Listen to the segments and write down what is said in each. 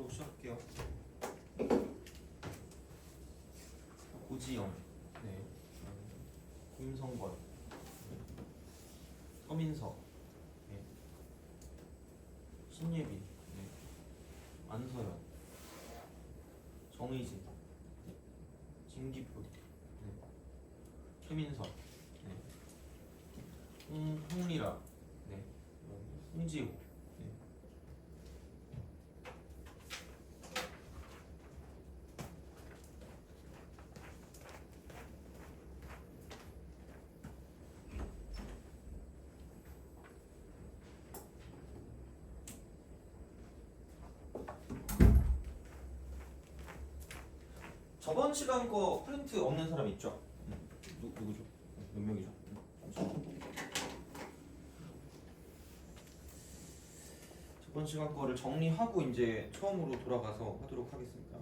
바로 시작할게요. 고지영, 네, 김성건, 서민석, 네, 신예빈, 네, 안서연, 정의진, 네, 진기표, 네, 최민석, 네, 홍리라, 네, 홍지호, 네. 저번 시간 거 프린트 없는 사람 있죠? 누구죠? 몇 명이죠? 저번 시간 거를 정리하고 이제 처음으로 돌아가서 하도록 하겠습니다.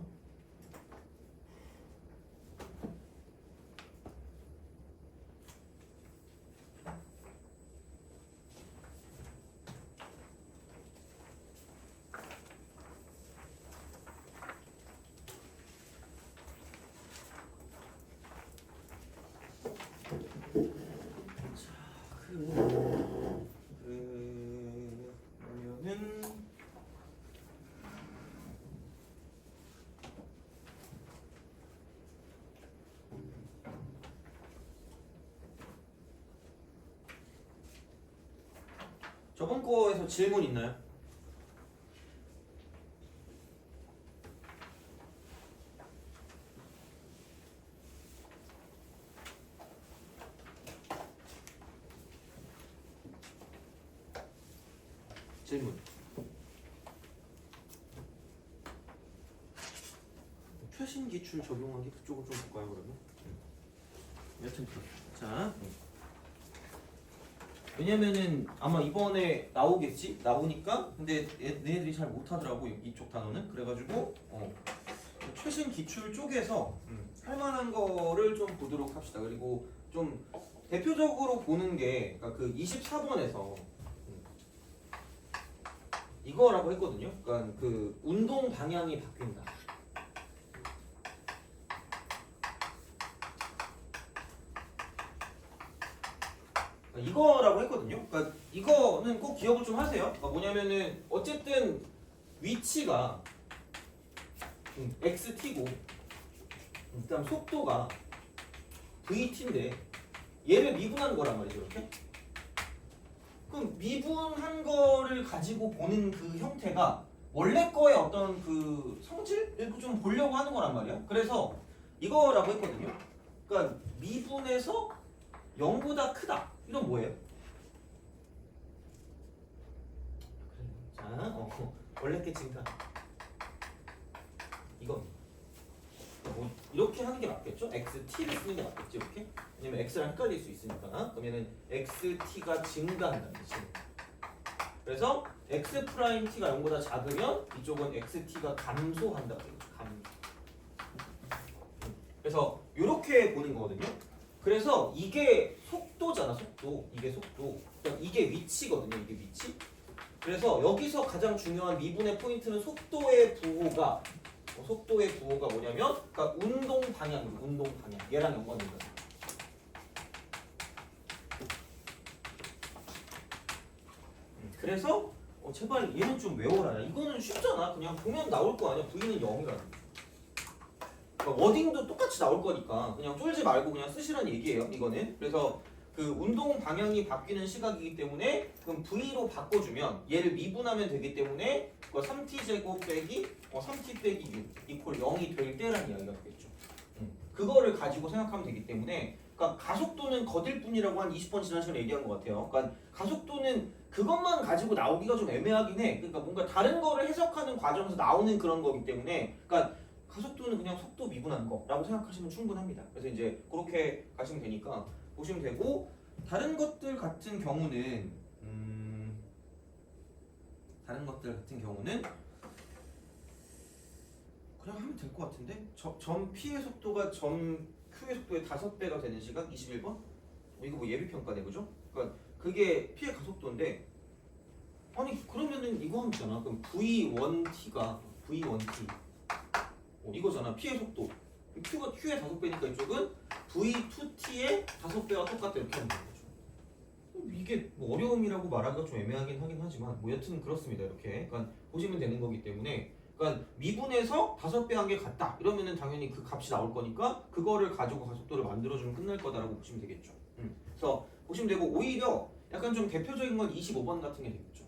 그러면은 저번 거에서 질문 있나요? 질문. 최신 기출 적용하기 그쪽을 좀 볼까요 그러면? 여튼 자, 왜냐면은 아마 이번에 나오겠지? 나오니까 근데 얘네들이 잘 못하더라고 이쪽 단어는. 그래가지고 최신 기출 쪽에서 할 만한 거를 좀 보도록 합시다. 그리고 좀 대표적으로 보는 게 그러니까 그 24번에서 이거라고 했거든요. 그러니까 그 운동 방향이 바뀐다. 이거라고 했거든요. 그러니까 이거는 꼭 기억을 좀 하세요. 그러니까 뭐냐면은 어쨌든 위치가 xt고 그다음 속도가 vt인데 얘를 미분한 거란 말이죠. 이렇게. 그럼 미분한 거를 가지고 보는 그 형태가 원래 거의 어떤 그 성질을 좀 보려고 하는 거란 말이야. 그래서 이거라고 했거든요. 그러니까 미분에서 0보다 크다. 이건 뭐예요? 자, 원래 게 증가. 이건 뭐 이렇게 하는 게 맞겠죠? xt를 쓰는 게 맞겠지 이렇게? 왜냐면 x랑 헷갈릴 수 있으니까. 그러면은 xt가 증가한다는 뜻이. 그래서 x 프라임 t가 0보다 작으면 이쪽은 xt가 감소한다고 그러죠. 그래서 이렇게 보는 거거든요. 그래서 이게 속도잖아, 속도. 이게 속도. 그러니까 이게 위치거든요, 이게 위치. 그래서 여기서 가장 중요한 미분의 포인트는 속도의 부호가 뭐냐면, 그러니까 운동 방향이고, 운동 방향. 얘랑 연관된 거야. 그래서 제발 얘는 좀 외워라. 이거는 쉽잖아. 그냥 보면 나올 거 아니야. V는 0이라는. 그러니까 워딩도 똑같이 나올 거니까 그냥 쫄지 말고 그냥 쓰시라는 얘기예요. 이거는. 그래서 그 운동 방향이 바뀌는 시각이기 때문에 그럼 V로 바꿔주면 얘를 미분하면 되기 때문에 3t제곱 빼기 3t 빼기 6 이퀄 0이 될 때라는 이야기가 되겠죠. 그거를 가지고 생각하면 되기 때문에 그러니까 가속도는 거들 뿐이라고 한 20번 지난 시간에 얘기한 것 같아요. 그러니까 가속도는 그것만 가지고 나오기가 좀 애매하긴 해. 그러니까 뭔가 다른 거를 해석하는 과정에서 나오는 그런 거기 때문에 그러니까 가속도는 그냥 속도 미분한 거라고 생각하시면 충분합니다. 그래서 이제 그렇게 가시면 되니까 보시면 되고 다른 것들 같은 경우는 그냥 하면 될 것 같은데 점 P의 속도가 점 Q의 속도의 5배가 되는 시각 21번? 이거 뭐 예비평가네 그죠? 그러니까 그게 P의 가속도인데 아니 그러면은 이거 하면 되잖아. 그럼 V1T가 V1t 이거잖아. P의 속도. Q가 Q의 5배니까 이쪽은 V2t의 5배와 똑같다 이렇게 하면 되는 거죠. 이게 뭐 어려움이라고 말하기가 좀 애매하긴 하긴 하지만 뭐 여튼 그렇습니다. 이렇게 그러니까 보시면 되는 거기 때문에 그러니까 미분에서 5배 한 게 같다 이러면은 당연히 그 값이 나올 거니까 그거를 가지고 가속도를 만들어주면 끝날 거다라고 보시면 되겠죠. 그래서 보시면 되고 오히려 약간 좀 대표적인 건 25번 같은 게 되겠죠.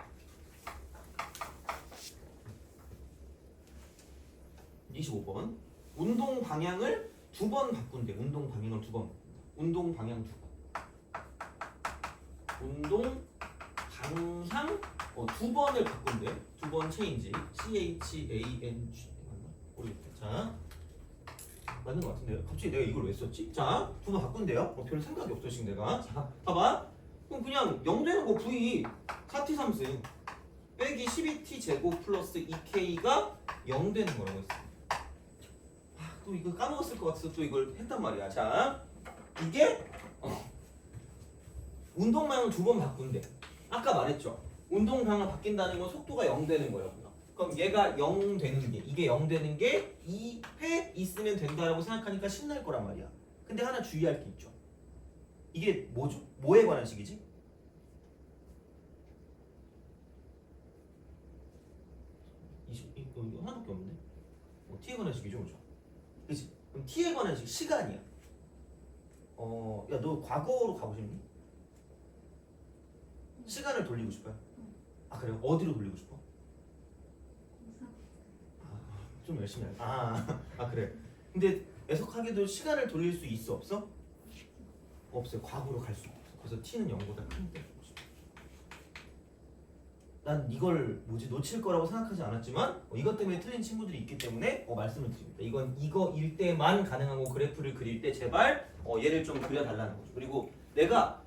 25번 운동 방향을 2번 바꾼대. 운동 방향을 2번. 운동 방향 2번. 운동 방향 2번을 바꾼대. 2번 체인지. CHANG 맞나? 모르겠다. 자 맞는 것 같은데요. 갑자기 내가 이걸 왜 썼지? 자 2번 바꾼대요. 별 생각이 없어 지금 내가. 자 봐봐. 그럼 그냥 0 되는 거 V 4t 3승 빼기 12t 제곱 플러스 2k가 0 되는 거라고 했어. 또 이거 까먹었을 것 같아서 또 이걸 했단 말이야. 자, 이게 운동 방향을 2번 바꾼대. 아까 말했죠. 운동 방향을 바뀐다는 건 속도가 0 되는 거였구나. 그럼 얘가 0 되는 게 이게 0 되는 게 2회 있으면 된다라고 생각하니까 신날 거란 말이야. 근데 하나 주의할 게 있죠. 이게 뭐죠? 뭐에 관한 식이지? 이거 하나밖에 없네. t에 관한 식이죠, 그죠? 그치? 그럼 t에 관한 식 시간이야. 야, 너 과거로 가고 싶니? 시간을 돌리고 싶어요? 아, 그래요? 어디로 돌리고 싶어? 좀 열심히 해. 그래. 근데 애석하게도 시간을 돌릴 수 있어, 없어? 없어요. 과거로 갈 수가 없어. 그래서 t는 0보다 큰데. 난 이걸 놓칠 거라고 생각하지 않았지만 이것 때문에 틀린 친구들이 있기 때문에 말씀을 드립니다. 이건 이거일 때만 가능한 거 그래프를 그릴 때 제발 얘를 좀 그려달라는 거죠. 그리고 내가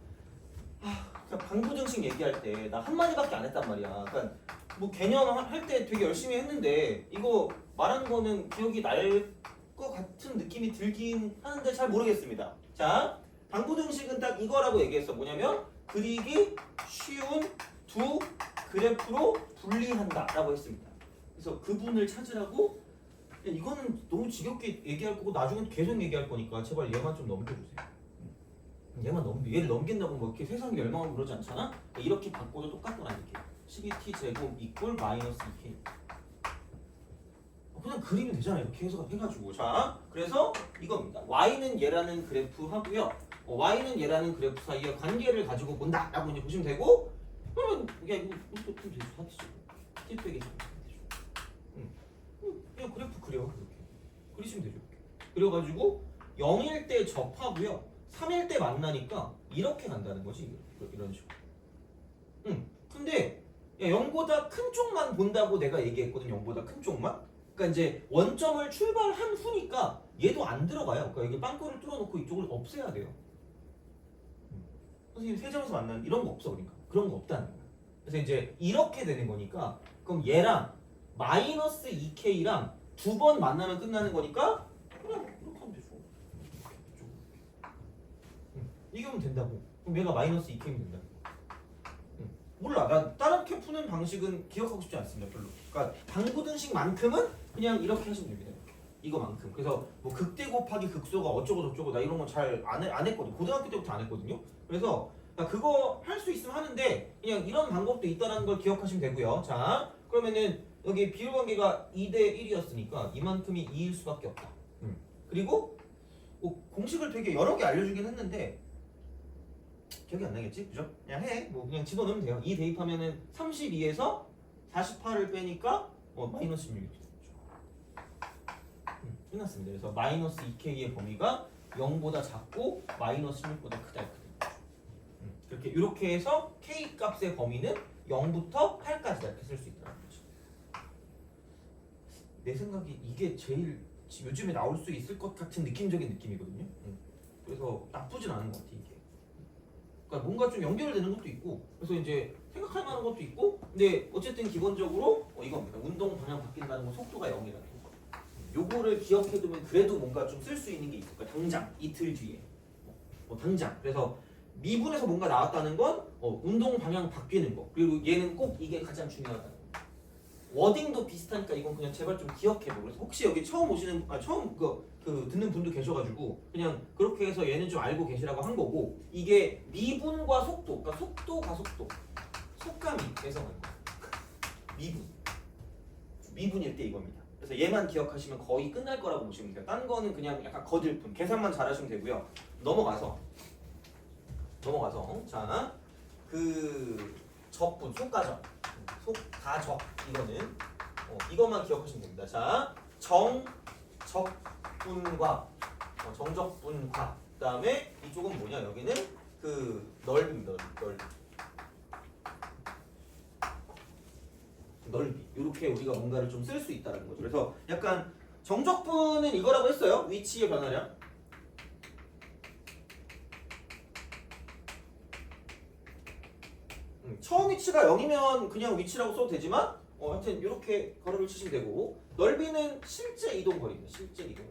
방부등식 얘기할 때 나 한마디밖에 안 했단 말이야. 그러니까 뭐 개념 할 때 되게 열심히 했는데 이거 말한 거는 기억이 날 것 같은 느낌이 들긴 하는데 잘 모르겠습니다. 자, 방부등식은 딱 이거라고 얘기했어. 뭐냐면 그리기 쉬운 두 그래프로 분리한다 라고 했습니다. 그래서 그분을 찾으라고. 이거는 너무 지겹게 얘기할 거고 나중에 계속 얘기할 거니까 제발 얘만 좀 넘겨주세요. 얘를 넘긴다고 뭐 이렇게 세상이 멸망하고 그러지 않잖아? 이렇게 바꿔도 똑같더라. 이렇게 12t 제곱 이꼴 마이너스 2k. 그냥 그리면 되잖아. 이렇게 해가지고. 자, 그래서 이겁니다. y는 얘라는 그래프 하고요. y는 얘라는 그래프 사이의 관계를 가지고 본다 라고 이제 보시면 되고, 그러면 이것도 좀 되죠. 하기죠. t 빼기 3 되죠. 그냥 그래프 그려. 이렇게 그리시면 되죠. 그려가지고 0일 때 접하고요. 3일 때 만나니까 이렇게 간다는 거지. 이런 식으로. 근데 0보다 큰 쪽만 본다고 내가 얘기했거든. 0보다 큰 쪽만. 그러니까 이제 원점을 출발한 후니까 얘도 안 들어가요. 그러니까 여기 빵꾸를 뚫어놓고 이쪽을 없애야 돼요. 선생님 세 점에서 만나는 이런 거 없어. 그러니까 그런 거 없다는 거야. 그래서 이제 이렇게 되는 거니까 그럼 얘랑 마이너스 2k랑 2번 만나면 끝나는 거니까 그냥 이렇게 하면 되죠. 이게 하면 된다고. 그럼 얘가 마이너스 2k면 된다고. 몰라. 나 다르게 푸는 방식은 기억하고 싶지 않습니다. 별로. 그러니까 방부등식만큼은 그냥 이렇게 하시면 됩니다. 이거만큼. 그래서 뭐 극대 곱하기 극소가 어쩌고 저쩌고 나 이런 거 잘 안 했거든. 고등학교 때부터 안 했거든요. 그래서 그거 할 수 있으면 하는데 그냥 이런 방법도 있다는 걸 기억하시면 되고요. 자, 그러면은 여기 비율 관계가 2대 1이었으니까 이만큼이 2일 수밖에 없다. 그리고 공식을 되게 여러 개 알려주긴 했는데 기억이 안 나겠지? 그죠? 그냥 해. 뭐 그냥 집어넣으면 돼요. 2 대입하면은 32에서 48을 빼니까 마이너스 16이 되죠. 끝났습니다. 그래서 마이너스 2k의 범위가 0보다 작고 마이너스 16보다 크다. 이렇게 이렇게 해서 k 값의 범위는 0부터 8까지 이렇게 쓸 수 있다는 거죠. 내 생각에 이게 제일 요즘에 나올 수 있을 것 같은 느낌적인 느낌이거든요. 그래서 나쁘진 않은 것 같아 이게. 그러니까 뭔가 좀 연결되는 것도 있고, 그래서 이제 생각할 만한 것도 있고, 근데 어쨌든 기본적으로 이겁니다. 운동 방향 바뀐다는 건 속도가 0이라는 거. 요거를 기억해두면 그래도 뭔가 좀 쓸 수 있는 게 있을 거야. 당장 이틀 뒤에. 당장. 그래서 미분에서 뭔가 나왔다는 건 운동 방향 바뀌는 거. 그리고 얘는 꼭 이게 가장 중요하다는 거. 워딩도 비슷하니까 이건 그냥 제발 좀 기억해보고. 그래서 혹시 여기 처음 오시는 처음 듣는 분도 계셔가지고 그냥 그렇게 해서 얘는 좀 알고 계시라고 한 거고, 이게 미분과 속도, 그러니까 속도가 속감이 해석하는 거야. 미분일 때 이겁니다. 그래서 얘만 기억하시면 거의 끝날 거라고 보시면 돼요. 딴 거는 그냥 약간 거들 뿐. 계산만 잘하시면 되고요. 넘어가서 자, 그 적분, 속가적, 속가적, 이거는 이것만 기억하시면 됩니다. 자, 정적분과 정적분과, 그다음에 이쪽은 뭐냐? 여기는 그 넓이. 이렇게 우리가 뭔가를 좀 쓸 수 있다는 거죠. 그래서 약간 정적분은 이거라고 했어요. 위치의 변화량. 처음 위치가 0이면 그냥 위치라고 써도 되지만 하여튼 이렇게 걸음을 치시면 되고, 넓이는 실제 이동 거리입니다. 실제 이동.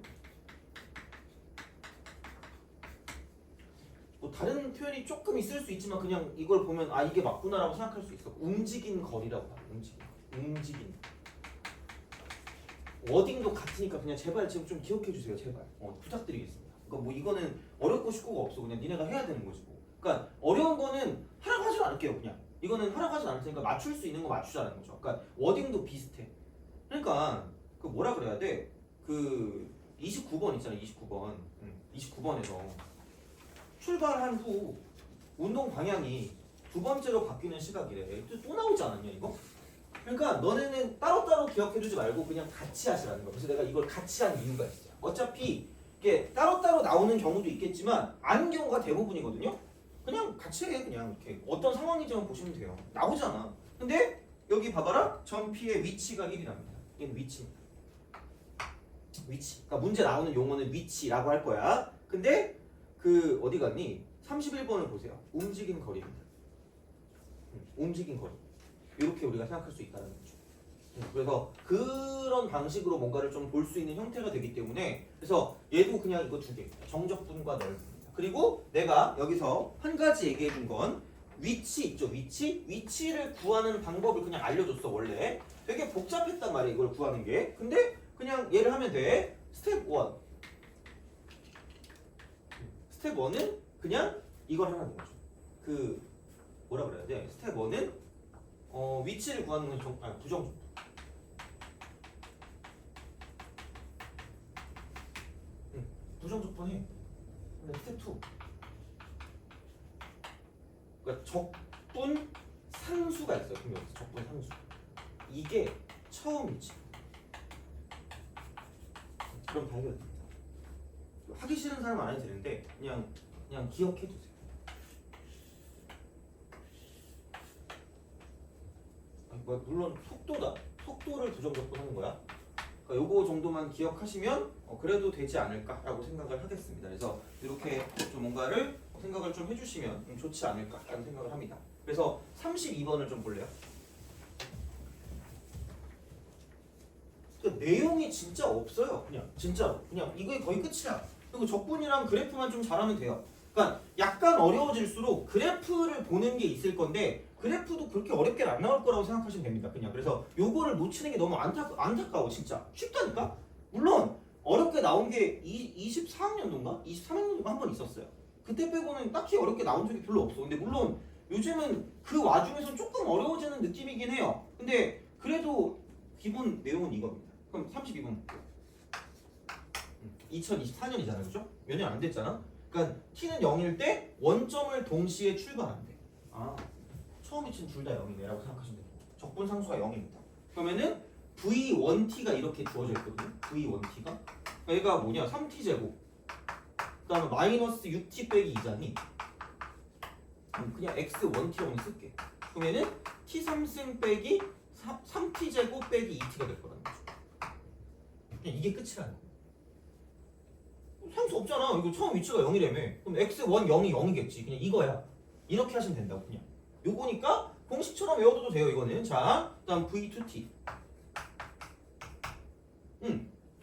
뭐 다른 표현이 조금 있을 수 있지만 그냥 이걸 보면 아 이게 맞구나라고 생각할 수 있어. 움직인 거리라고 봐요. 움직인. 워딩도 같으니까 그냥 제발 지금 좀 기억해 주세요. 제발. 부탁드리겠습니다. 그러니까 뭐 이거는 어렵고 쉽고가 없어. 그냥 니네가 해야 되는 거지 뭐. 그러니까 어려운 거는 하라고 하지 않을게요. 그냥 이거는 하라고 하지 않을 테니까 맞출 수 있는 거 맞추자는 거죠. 그러니까 워딩도 비슷해. 그러니까 그 뭐라 그래야 돼? 그 29번 있잖아. 29번. 29번에서 출발한 후 운동 방향이 두 번째로 바뀌는 시각이래. 또 나오지 않았냐 이거? 그러니까 너네는 따로따로 기억해주지 말고 그냥 같이 하시라는 거야. 그래서 내가 이걸 같이 한 이유가 있어요. 어차피 이게 따로따로 나오는 경우도 있겠지만 아닌 경우가 대부분이거든요. 그냥 같이 해. 그냥 이렇게 어떤 상황인지만 보시면 돼요. 나오잖아. 근데 여기 봐봐라. 전피의 위치가 1이랍니다. 얘는 위치입니다. 위치. 그러니까 문제 나오는 용어는 위치라고 할 거야. 근데 그 어디 갔니? 31번을 보세요. 움직인 거리입니다. 움직인 거리. 이렇게 우리가 생각할 수 있다는 거죠. 그래서 그런 방식으로 뭔가를 좀 볼 수 있는 형태가 되기 때문에, 그래서 얘도 그냥 이거 두 개입니다. 정적분과 넓이입니다. 그리고 내가 여기서 한 가지 얘기해 준 건 위치 있죠. 위치를 구하는 방법을 그냥 알려줬어. 원래 되게 복잡했단 말이야 이걸 구하는 게. 근데 그냥 얘를 하면 돼. 스텝 1. 스텝 1은 그냥 이걸 하는 거죠. 그 뭐라 그래야 돼? 스텝 1은 위치를 구하는 건 부정적. 부정적분 해. 근데 스텝 2. 그러니까 적분 상수가 있어요. 분명히 적분 상수. 이게 처음 위치. 그럼 다 해결됩니다. 하기 싫은 사람 안 해도 되는데 그냥 기억해 두세요. 물론 속도다. 속도를 부정적분하는 거야. 그러니까 요거 정도만 기억하시면 그래도 되지 않을까라고 생각을 하겠습니다. 그래서 이렇게 좀 뭔가를 생각을 좀 해주시면 좀 좋지 않을까라는 생각을 합니다. 그래서 32번을 좀 볼래요? 그러니까 내용이 진짜 없어요. 진짜로 그냥 이게 거의 끝이야. 그리고 적분이랑 그래프만 좀 잘하면 돼요. 그러니까 약간 어려워질수록 그래프를 보는 게 있을 건데 그래프도 그렇게 어렵게 안 나올 거라고 생각하시면 됩니다. 그냥 그래서 요거를 놓치는 게 너무 안타까워. 진짜 쉽다니까. 물론 어렵게 나온 게 24학년도인가 23학년도가 한 번 있었어요. 그때 빼고는 딱히 어렵게 나온 적이 별로 없어. 근데 물론 요즘은 그 와중에서 조금 어려워지는 느낌이긴 해요. 근데 그래도 기본 내용은 이겁니다. 그럼 32번 볼게요. 2024년이잖아요. 그죠? 몇 년 안 됐잖아. 그러니까 t는 0일 때 원점을 동시에 출발한대. 처음 위치는 둘 다 0이네라고 생각하시면 돼요. 적분 상수가 0입니다. 그러면은 v1t가 이렇게 주어져 있거든요. v1t가. 얘가 뭐냐? 3t제곱. 그 다음에 마이너스 6t 빼기 2잖니? 그냥 x1t라고 쓸게. 그러면은 t3승 빼기 3t제곱 빼기 2t가 될 거라는 거죠. 그냥 이게 끝이라는 거예요. 상수 없잖아. 이거 처음 위치가 0이라며. 그럼 x1 0이 0이겠지. 그냥 이거야. 이렇게 하시면 된다고 그냥. 요거니까 공식처럼 외워둬도 돼요. 이거는. 자, 그다음 v2t.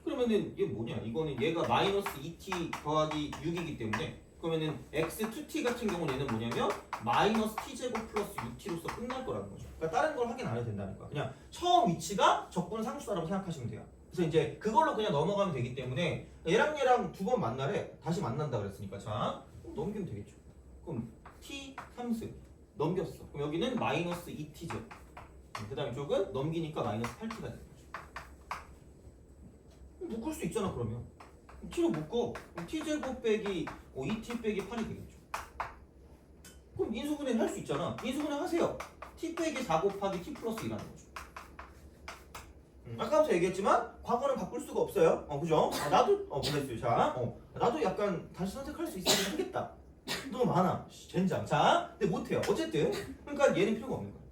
그러면은 이게 뭐냐? 이거는 얘가 마이너스 2t 더하기 6이기 때문에 그러면은 x2t 같은 경우는 얘는 뭐냐면 마이너스 t제곱 플러스 6t로서 끝날 거라는 거죠. 그러니까 다른 걸 확인 안 해도 된다는 거야. 그냥 처음 위치가 적분 상수다라고 생각하시면 돼요. 그래서 이제 그걸로 그냥 넘어가면 되기 때문에 얘랑 두 번 만나래. 다시 만난다 그랬으니까 자 넘기면 되겠죠. 그럼 t 3승 넘겼어. 그럼 여기는 마이너스 2t제곱. 그 다음 쪽은 넘기니까 마이너스 8t가 되는 거죠. 묶을 수 있잖아 그러면. t로 묶어. 그럼 t제곱 빼기 2t 빼기 8이 되겠죠. 그럼 인수분해 할 수 있잖아. 인수분해 하세요. t 빼기 4 곱하기 t 플러스 2라는 거죠. 아까부터 얘기했지만 과거는 바꿀 수가 없어요. 그죠? 나도 모르겠어요. 자, 나도 약간 다시 선택할 수 있으면 하겠다. 너무 많아. 젠장. 자, 근데 못해요. 어쨌든 그러니까 얘는 필요가 없는 거야.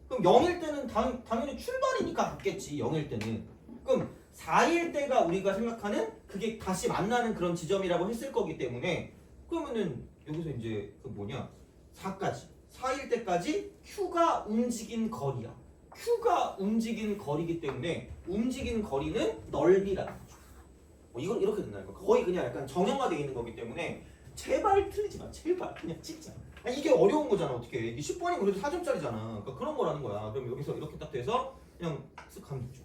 그럼 0일 때는 당연히 출발이니까 같겠지. 0일 때는. 그럼 4일 때가 우리가 생각하는 그게 다시 만나는 그런 지점이라고 했을 거기 때문에 그러면은 여기서 이제 그 뭐냐 4까지 4일 때까지 Q가 움직인 거리야. Q가 움직인 거리기 때문에 움직인 거리는 넓이라는 거죠. 이걸 이렇게 된다는 거. 거의 그냥 약간 정형화되어 있는 거기 때문에 제발 틀리지 마. 제발 그냥 찍자. 이게 어려운 거잖아. 어떻게 이게 10번이 그래도 4점짜리잖아. 그러니까 그런 거라는 거야. 그럼 여기서 이렇게 딱 돼서 그냥 쓱 가면 되죠.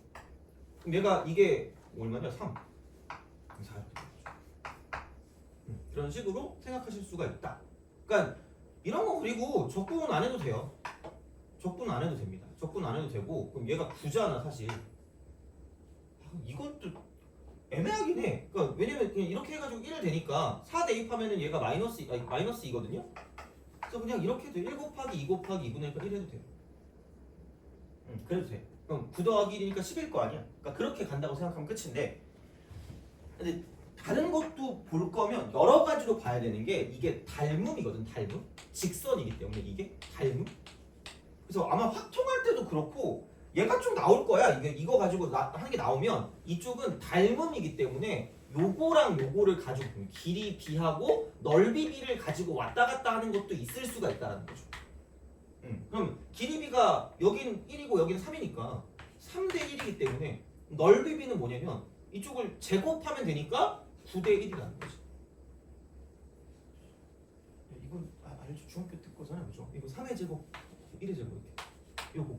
그럼 얘가 이게 얼마냐? 3. 4. 이런 식으로 생각하실 수가 있다. 그러니까 이런 거 그리고 적분 안 해도 돼요. 적분 안 해도 됩니다. 적분 안 해도 되고 그럼 얘가 9잖아 사실. 이것도 애매하긴 해. 그러니까 왜냐면 그냥 이렇게 해가지고 1 되니까 4 대입하면은 얘가 마이너스 2거든요. 그래서 그냥 이렇게 돼. 1 곱하기 2 곱하기 2분의 1 해도 돼요. 그래도 돼. 그럼 9 더하기 1이니까 10일 거 아니야. 그러니까 그렇게 간다고 생각하면 끝인데 근데 다른 것도 볼 거면 여러 가지로 봐야 되는 게 이게 닮음이거든. 닮음. 직선이기 때문에 이게 닮음. 그래서 아마 확통할 때도 그렇고 얘가 좀 나올 거야. 이거 가지고 하는 게 나오면 이쪽은 닮음이기 때문에 요거랑 요거를 가지고 길이 b하고 넓이 b를 가지고 왔다 갔다 하는 것도 있을 수가 있다는 거죠. 그럼 길이 b가 여긴 1이고 여긴 3이니까 3대 1이기 때문에 넓이 b는 뭐냐면 이쪽을 제곱하면 되니까 9대 1이라는 거지. 이건 알죠? 중학교 때 거잖아요. 그죠? 이거 3의 제곱 1의 제곱 이렇게.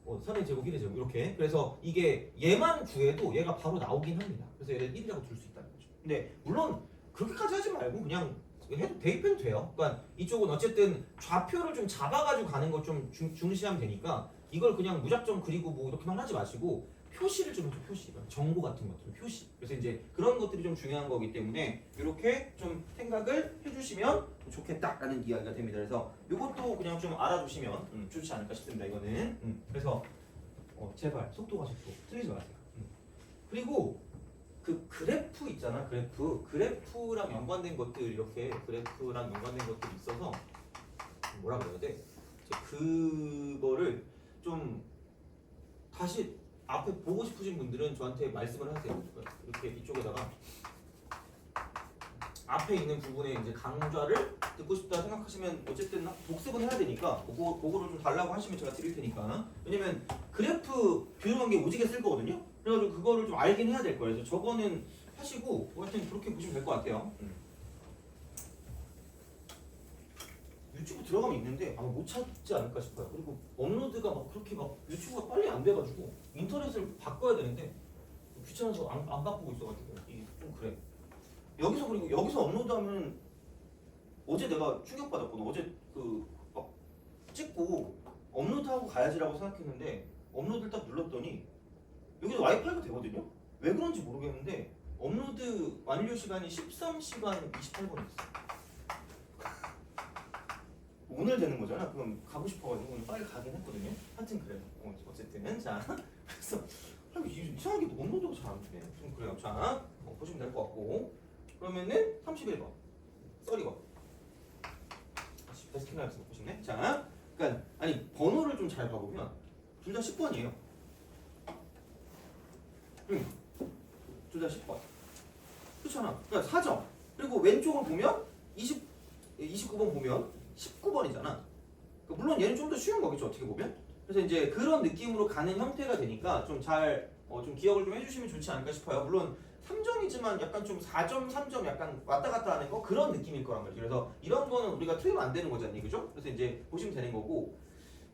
요거 3의 제곱 1의 제곱 이렇게. 그래서 이게 얘만 구해도 얘가 바로 나오긴 합니다. 그래서 얘를 1이라고 둘 수 있다는 거죠. 근데 물론 그렇게까지 하지 말고 그냥 해도 대입해도 돼요. 그러니까 이쪽은 어쨌든 좌표를 좀 잡아가지고 가는 걸 좀 중시하면 되니까 이걸 그냥 무작정 그리고 뭐 이렇게만 하지 마시고 표시를 좀 해줘. 표시. 정보 같은 것들 표시. 그래서 이제 그런 것들이 좀 중요한 거기 때문에 이렇게 좀 생각을 해주시면 좋겠다라는 이야기가 됩니다. 그래서 이것도 그냥 좀 알아두시면 좋지 않을까 싶습니다. 이거는. 그래서 제발 속도가 속도 틀리지 마세요. 그리고 그 그래프 있잖아. 그래프랑 연관된 것들 이렇게 그래프랑 연관된 것들이 있어서 뭐라 그래야 돼? 그거를 좀 다시 앞에 보고 싶으신 분들은 저한테 말씀을 하세요. 이렇게 이쪽에다가 앞에 있는 부분에 이제 강좌를 듣고 싶다 생각하시면 어쨌든 복습은 해야 되니까 그거를 좀 달라고 하시면 제가 드릴 테니까. 왜냐면 그래프 교정한 게 오지게 쓸 거거든요. 그래가지고 그거를 좀 알긴 해야 될 거예요. 그래서 저거는 하시고 하여튼 그렇게 보시면 될 것 같아요. 유튜브 들어가면 있는데 아마 못 찾지 않을까 싶어요. 그리고 업로드가 막 그렇게 막 유튜브가 빨리 안 돼가지고 인터넷을 바꿔야 되는데 귀찮아서 안 바꾸고 있어가지고 이게 좀 그래. 그리고 여기서 업로드하면 어제 내가 충격받았거든. 어제 막 찍고 업로드하고 가야지라고 생각했는데 업로드를 딱 눌렀더니 여기서 와이파이가 되거든요. 왜 그런지 모르겠는데 업로드 완료 시간이 13시간 28분이었어. 오늘 되는 거잖아. 그럼 가고 싶어가지고 오늘 빨리 가긴 했거든요. 하여튼 그래요. 어쨌든 자 그래서 이상하게 업로드가 잘 안 되네. 좀 그래요. 자 보시면 될 것 같고 그러면은 31번 썰이거 베스킨라빈스 먹고 싶네. 자 그러니까 아니 번호를 좀 잘 봐보면 둘 다 10번이에요. 둘 다 10번. 그렇잖아. 그러니까 4점. 그리고 왼쪽을 보면 29번 보면 19번이잖아. 그러니까 물론 얘는 좀 더 쉬운 거겠죠. 어떻게 보면. 그래서 이제 그런 느낌으로 가는 형태가 되니까 좀 잘 좀 기억을 좀 해주시면 좋지 않을까 싶어요. 물론 3점이지만 약간 좀 4점, 3점 약간 왔다 갔다 하는 거 그런 느낌일 거란 말이죠. 그래서 이런 거는 우리가 틀리면 안 되는 거잖아요, 그죠? 그래서 이제 보시면 되는 거고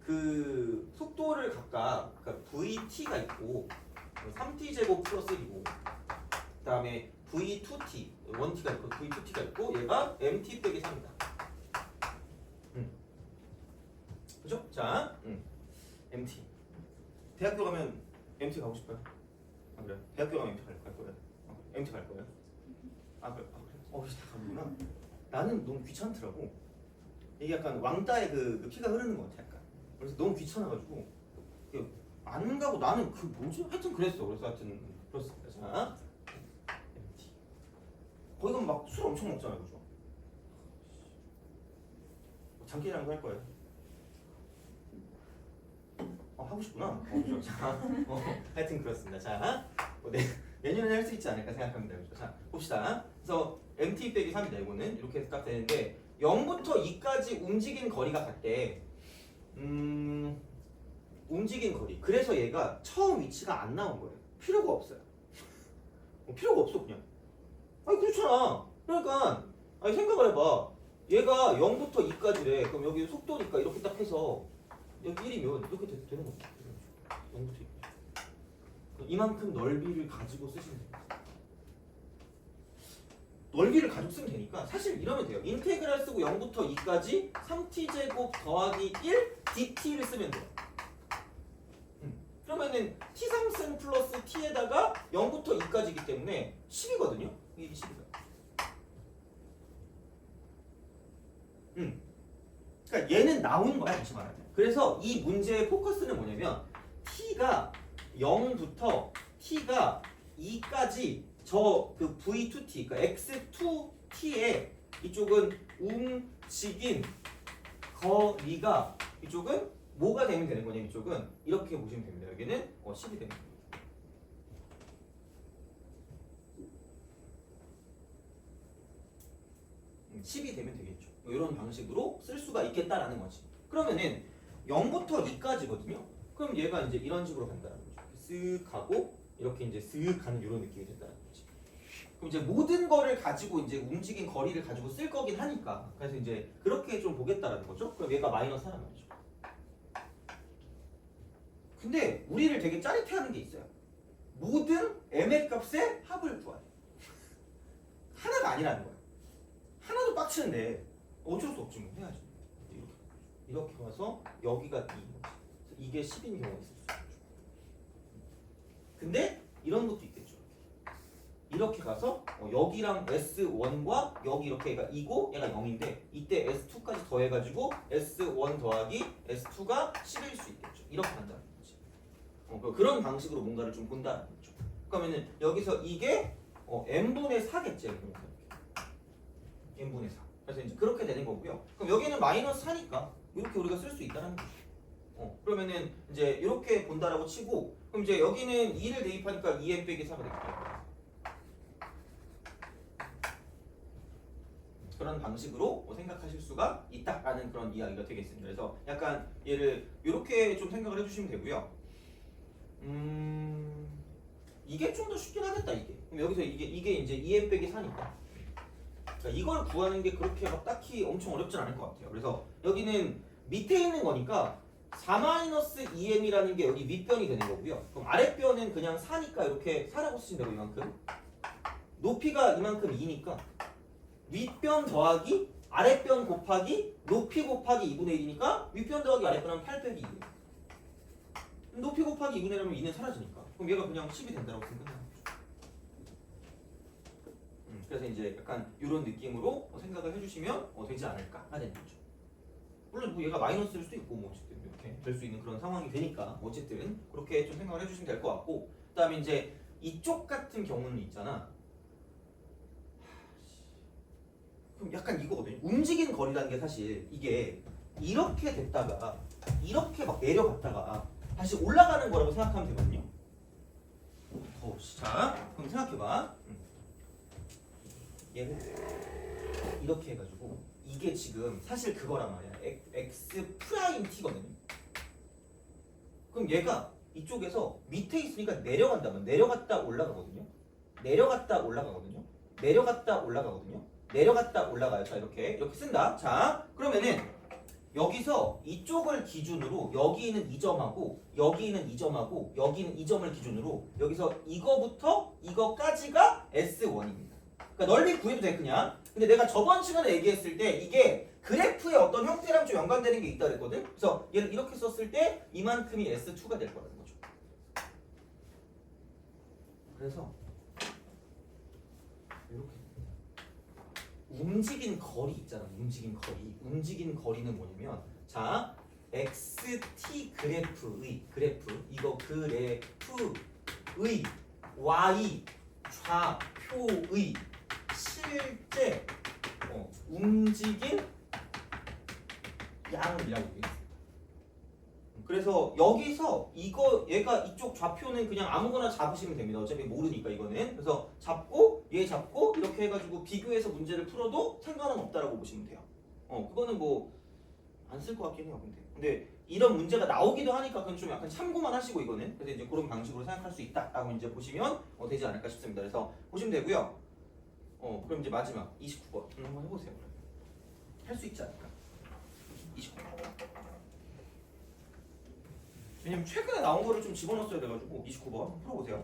그 속도를 각각 그러니까 VT가 있고 3t 제곱 플러스 1이고 그다음에 V2t 1t가 있고 V2t가 있고 얘가 MT 빼기 3이다. 그죠? 자, MT. 대학교 가면 MT 가고 싶어요? 아 그래? 대학교 가면 MT 갈 거예요? MT 갈 거예요? 아 그래? 다 가는구나. 나는 너무 귀찮더라고. 이게 약간 왕따의 그 피가 흐르는 것 같아 약간. 그래서 너무 귀찮아가지고 안 가고 나는 그 뭐지? 하여튼 그랬어. 그래서 하여튼 그렇습니다. 자, MT. 거기 가면 막 술 엄청 먹잖아요, 그죠? 장기자랑도 할 거예요. 하고 싶구나. 그렇죠. 자, 하여튼 그렇습니다. 자, 내년에 할 수 있지 않을까 생각합니다. 그렇죠? 자, 봅시다. 그래서 MT 빼기 3이다. 이거는 이렇게 해서 딱 되는데 0부터 2까지 움직인 거리가 같대. 움직인 거리. 그래서 얘가 처음 위치가 안 나온 거예요. 필요가 없어요. 필요가 없어 그냥. 아니 그렇잖아. 그러니까 아니 생각을 해봐. 얘가 0부터 2까지래. 그럼 여기 속도니까 이렇게 딱 해서 여기 1이면 이렇게 되는 거죠. 0부터 2까지. 이만큼 넓이를 가지고 쓰시면 됩니다. 넓이를 가지고 쓰면 되니까 사실 이러면 돼요. 인테그랄 쓰고 0부터 2까지 3t제곱 더하기 1 dt를 쓰면 돼요. 그러면은 t3승 플러스 t에다가 0부터 2까지이기 때문에 10이거든요. 이게 10이다. 그러니까 얘는 나온 거야, 다시 말하면. 그래서 이 문제의 포커스는 뭐냐면 t가 0부터 t가 2까지 저 그 v2t, 그러니까 x2t의 이쪽은 움직인 거리가 이쪽은 뭐가 되면 되는 거냐, 이쪽은 이렇게 보시면 됩니다. 여기는 10이 되는 거예요. 10이 되면 되겠죠. 이런 방식으로 쓸 수가 있겠다라는 거지. 그러면은 0부터 2까지거든요. 그럼 얘가 이제 이런 식으로 간다는 거죠. 쓱 가고 이렇게 이제 쓱 가는 이런 느낌이 된다는 거지. 그럼 이제 모든 거를 가지고 이제 움직인 거리를 가지고 쓸 거긴 하니까. 그래서 이제 그렇게 좀 보겠다라는 거죠. 그럼 얘가 마이너스 하란 말이죠. 근데 우리를 되게 짜릿해하는 게 있어요. 모든 m의 값의 합을 구하래. 하나가 아니라는 거야. 하나도 빡치는데 어쩔 수 없지 뭐 해야지. 이렇게 와서 여기가 2인 거지. 이게 10인 경우가 있을 수 있죠. 근데 이런 것도 있겠죠. 이렇게 가서 여기랑 S1과 여기 이렇게가 2고 얘가 0인데 이때 S2까지 더해가지고 S1 더하기 S2가 10일 수 있겠죠. 이렇게 한다는 거지. 그런 방식으로 뭔가를 좀 본다는 거죠. 그러면은 여기서 이게 n분의 4겠지. n분의 4. 그래서 이제 그렇게 되는 거고요. 그럼 여기는 마이너스 4니까 이렇게 우리가 쓸 수 있다는 거죠. 그러면은 이제 이렇게 본다라고 치고 그럼 이제 여기는 2를 대입하니까 2n 빼기 4가 되겠죠. 그런 방식으로 생각하실 수가 있다라는 그런 이야기가 되겠습니다. 그래서 약간 얘를 이렇게 좀 생각을 해주시면 되고요. 이게 좀 더 쉽긴 하겠다 이게. 그럼 여기서 이게 이제 2n 빼기 4니까. 그러니까 이걸 구하는 게 그렇게 막 딱히 엄청 어렵진 않을 것 같아요. 그래서 여기는 밑에 있는 거니까 4-2m이라는 게 여기 윗변이 되는 거고요. 그럼 아랫변은 그냥 4니까 이렇게 4라고 쓰시면 되고 이만큼. 높이가 이만큼 2니까 윗변 더하기 아랫변 곱하기 높이 곱하기 2분의 1이니까 윗변 더하기 아랫변 하면 8 빼기 2분의 1. 높이 곱하기 2분의 1하면 2는 사라지니까. 그럼 얘가 그냥 10이 된다고 생각하는 거죠. 그래서 이제 약간 이런 느낌으로 생각을 해주시면 되지 않을까 하는 거죠. 물론 뭐 얘가 마이너스일 수도 있고 뭐 어쨌든 이렇게 될 수 있는 그런 상황이 되니까 어쨌든 그렇게 좀 생각을 해주시면 될 것 같고 그다음에 이제 이쪽 같은 경우는 있잖아. 그럼 약간 이거거든요. 움직인 거리라는 게 사실 이게 이렇게 됐다가 이렇게 막 내려갔다가 다시 올라가는 거라고 생각하면 되거든요. 자, 그럼 생각해봐. 얘를 이렇게 해가지고 이게 지금 사실 그거란 말이야. x 프라임 t거든요. 그럼 얘가 이쪽에서 밑에 있으니까 내려간다면 내려갔다 올라가거든요. 내려갔다 올라가거든요. 내려갔다 올라가거든요. 내려갔다 올라가요. 자, 이렇게 쓴다. 자, 그러면은 여기서 이쪽을 기준으로 여기는 2점하고 여기는 2점하고 여기는 2점을 기준으로 여기서 이거부터 이거까지가 S1입니다. 그러니까 넓이 구해도 돼 그냥. 근데 내가 저번 시간에 얘기했을 때 이게 그래프의 어떤 형태랑 좀 연관되는 게 있다 그랬거든. 그래서 얘를 이렇게 썼을 때 이만큼이 S2가 될 거라는 거죠. 그래서 이렇게 움직인 거리 있잖아. 움직인 거리. 움직인 거리는 뭐냐면 자 XT 그래프 이거 그래프의 Y 좌표의 실제 움직인 양이라고 돼 있어. 그래서 여기서 얘가 이쪽 좌표는 그냥 아무거나 잡으시면 됩니다. 어차피 모르니까 이거는. 그래서 잡고 얘 잡고 이렇게 해가지고 비교해서 문제를 풀어도 상관은 없다라고 보시면 돼요. 그거는 뭐 안 쓸 것 같긴 해요. 근데 이런 문제가 나오기도 하니까 그건 좀 약간 참고만 하시고 이거는. 그래서 이제 그런 방식으로 생각할 수 있다라고 이제 보시면 되지 않을까 싶습니다. 그래서 보시면 되고요. 그럼 이제 마지막 29번 한번 해보세요. 할 수 있지 않을까? 29번. 왜냐면 최근에 나온 거를 좀 집어넣었어야 돼가지고 29번 한번 풀어보세요.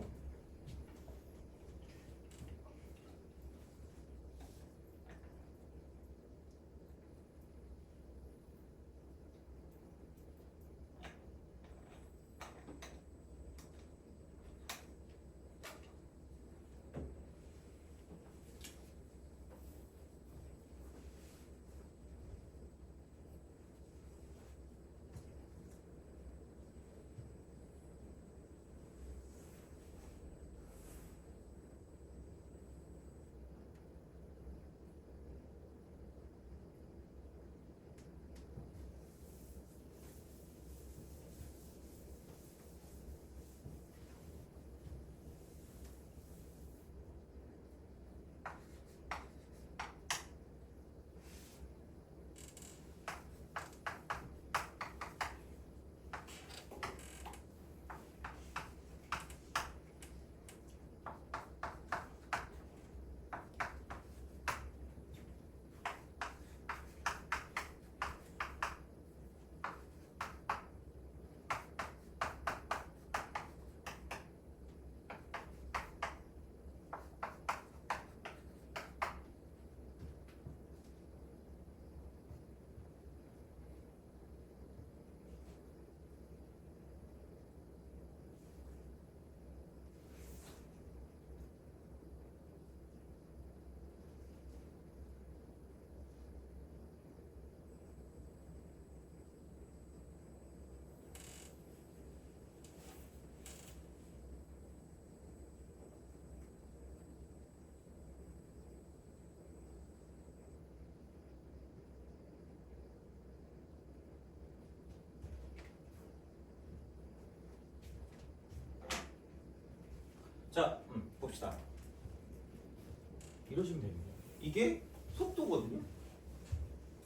자, 봅시다. 이러시면 됩니다. 이게 속도거든요.